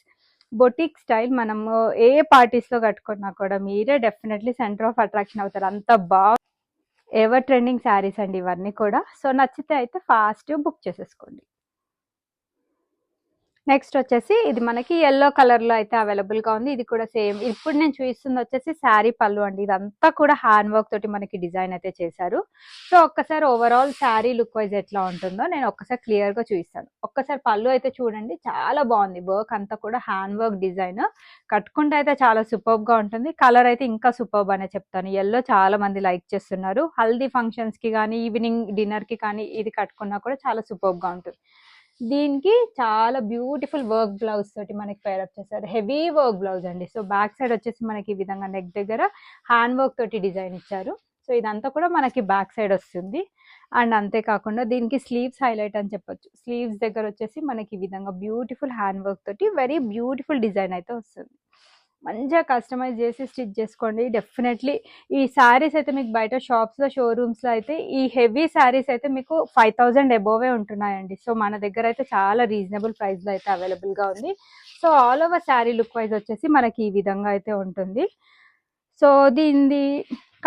boutique style. మనము ఏ పార్టీస్లో కట్టుకున్నా కూడా మీరే డెఫినెట్లీ సెంటర్ ఆఫ్ అట్రాక్షన్ అవుతారు. అంత బాగా ఎవర్ ట్రెండింగ్ శారీస్ అండి ఇవన్నీ కూడా. సో నచ్చితే అయితే ఫాస్ట్ బుక్ చేసేసుకోండి. నెక్స్ట్ వచ్చేసి ఇది మనకి ఎల్లో కలర్లో అయితే అవైలబుల్గా ఉంది. ఇది కూడా సేమ్. ఇప్పుడు నేను చూపిస్తుంది వచ్చేసి శారీ పళ్ళు అండి. ఇదంతా కూడా హ్యాండ్ వర్క్ తోటి మనకి డిజైన్ అయితే చేశారు. సో ఒక్కసారి ఓవరాల్ శారీ లుక్ వైజ్ ఎట్లా ఉంటుందో నేను ఒక్కసారి క్లియర్గా చూపిస్తాను. ఒక్కసారి పళ్ళు అయితే చూడండి, చాలా బాగుంది. వర్క్ అంతా కూడా హ్యాండ్ వర్క్ డిజైన్. కట్టుకుంటే అయితే చాలా సూపర్గా ఉంటుంది. కలర్ అయితే ఇంకా సూపర్బ్ అనే చెప్తాను. ఎల్లో చాలా మంది లైక్ చేస్తున్నారు. హల్దీ ఫంక్షన్స్కి కానీ ఈవినింగ్ డిన్నర్కి కానీ ఇది కట్టుకున్నా కూడా చాలా సూపర్గా ఉంటుంది. దీనికి చాలా బ్యూటిఫుల్ వర్క్ బ్లౌజ్ తోటి మనకి పేరప్ చేశారు. హెవీ వర్క్ బ్లౌజ్ అండి. సో బ్యాక్ సైడ్ వచ్చేసి మనకి ఈ విధంగా నెక్ దగ్గర హ్యాండ్ వర్క్ తోటి డిజైన్ ఇచ్చారు. సో ఇదంతా కూడా మనకి బ్యాక్ సైడ్ వస్తుంది. అండ్ అంతేకాకుండా దీనికి స్లీవ్స్ హైలైట్ అని చెప్పొచ్చు. స్లీవ్స్ దగ్గర వచ్చేసి మనకి ఈ విధంగా బ్యూటిఫుల్ హ్యాండ్ వర్క్ తోటి వెరీ బ్యూటిఫుల్ డిజైన్ అయితే వస్తుంది. మంచిగా కస్టమైజ్ చేసి స్టిచ్ చేసుకోండి. డెఫినెట్లీ ఈ శారీస్ అయితే మీకు బయట షాప్స్లో, షోరూమ్స్లో అయితే ఈ హెవీ శారీస్ అయితే మీకు 5000 అబోవే ఉంటున్నాయండి. సో మన దగ్గర అయితే చాలా రీజనబుల్ ప్రైస్లో అయితే అవైలబుల్గా ఉంది. So all over sari look wise వచ్చేసి మనకి ఈ విధంగా అయితే ఉంటుంది. సో దీనిది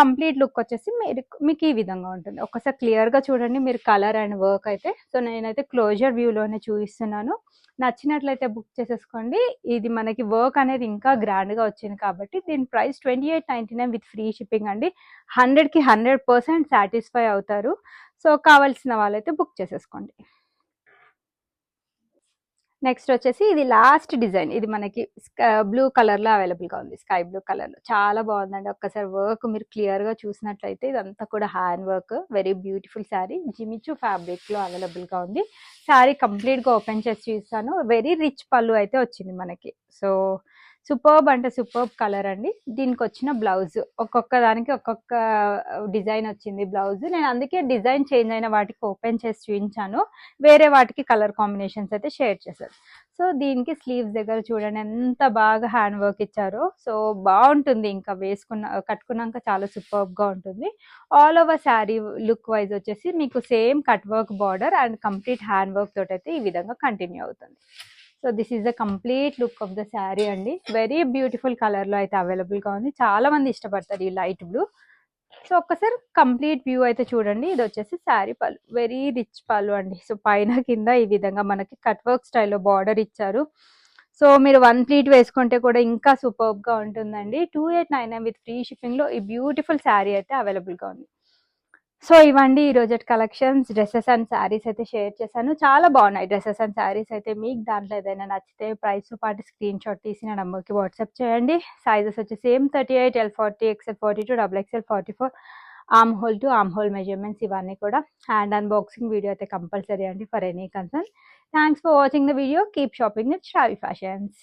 కంప్లీట్ లుక్ వచ్చేసి మీకు ఈ విధంగా ఉంటుంది. ఒక్కసారి క్లియర్గా చూడండి మీరు కలర్ అండ్ వర్క్ అయితే. సో నేనైతే క్లోజర్ వ్యూలోనే చూపిస్తున్నాను. నచ్చినట్లయితే బుక్ చేసేసుకోండి. ఇది మనకి వర్క్ అనేది ఇంకా గ్రాండ్గా వచ్చింది కాబట్టి దీని ప్రైస్ 2899 విత్ ఫ్రీ షిప్పింగ్ అండి. 100కి 100% సాటిస్ఫై అవుతారు. సో కావాల్సిన వాళ్ళైతే బుక్ చేసేసుకోండి. నెక్స్ట్ వచ్చేసి ఇది లాస్ట్ డిజైన్. ఇది మనకి బ్లూ కలర్లో అవైలబుల్గా ఉంది. స్కై బ్లూ కలర్లో చాలా బాగుందండి. ఒక్కసారి వర్క్ మీరు క్లియర్గా చూసినట్లయితే ఇదంతా కూడా hand work. Very beautiful sari. Jimmy Choo ఫ్యాబ్రిక్లో అవైలబుల్గా ఉంది. శారీ కంప్లీట్గా ఓపెన్ చేసి చూస్తాను. వెరీ రిచ్ పళ్ళు అయితే వచ్చింది మనకి. సో సూపర్బ్ అంటే సూపర్బ్ కలర్ అండి. దీనికి వచ్చిన బ్లౌజ్ ఒక్కొక్క దానికి ఒక్కొక్క డిజైన్ వచ్చింది బ్లౌజ్. నేను అందుకే డిజైన్ చేంజ్ అయిన వాటికి ఓపెన్ చేసి చూపించాను. వేరే వాటికి కలర్ కాంబినేషన్స్ అయితే షేర్ చేశారు. సో దీనికి స్లీవ్స్ దగ్గర చూడండి ఎంత బాగా హ్యాండ్ వర్క్ ఇచ్చారో. సో బాగుంటుంది. ఇంకా కట్టుకున్నాక చాలా సూపర్బ్గా ఉంటుంది. All over sari look wise వచ్చేసి మీకు same cut work border and complete hand work తోటి అయితే ఈ విధంగా కంటిన్యూ అవుతుంది. So this is the complete look of the sari అండి. వెరీ బ్యూటిఫుల్ కలర్లో అయితే అవైలబుల్గా ఉంది. చాలా మంది ఇష్టపడతారు ఈ లైట్ బ్లూ. సో ఒక్కసారి కంప్లీట్ వ్యూ అయితే చూడండి. ఇది వచ్చేసి శారీ పళ్ళు, వెరీ రిచ్ పళ్ళు అండి. సో పైన కింద ఈ విధంగా మనకి కట్ వర్క్ స్టైల్లో బార్డర్ ఇచ్చారు. సో మీరు 1 ప్లీట్ వేసుకుంటే కూడా ఇంకా సూపర్బ్గా ఉంటుందండి. 2899 విత్ ఫ్రీ షిప్పింగ్లో ఈ బ్యూటిఫుల్ శారీ అయితే అవైలబుల్గా ఉంది. సో ఇవ్వండి ఈ రోజు కలెక్షన్స్. డ్రెస్సెస్ అండ్ శారీస్ అయితే షేర్ చేశాను. చాలా బాగున్నాయి డ్రెస్సెస్ అండ్ శారీస్ అయితే. మీకు దాంట్లో ఏదైనా నచ్చితే ప్రైస్తో పాటు స్క్రీన్ షాట్ తీసి నా నెంబర్కి వాట్సాప్ చేయండి. సైజెస్ వచ్చి same 38, L40, XL 42, XXL 44, arm whole to arm whole measurements ఇవన్నీ కూడా. హ్యాండ్ అన్బాక్సింగ్ వీడియో అయితే కంపల్సరీ అండి for any concern. Thanks for watching the video. Keep shopping with Shavi fashions.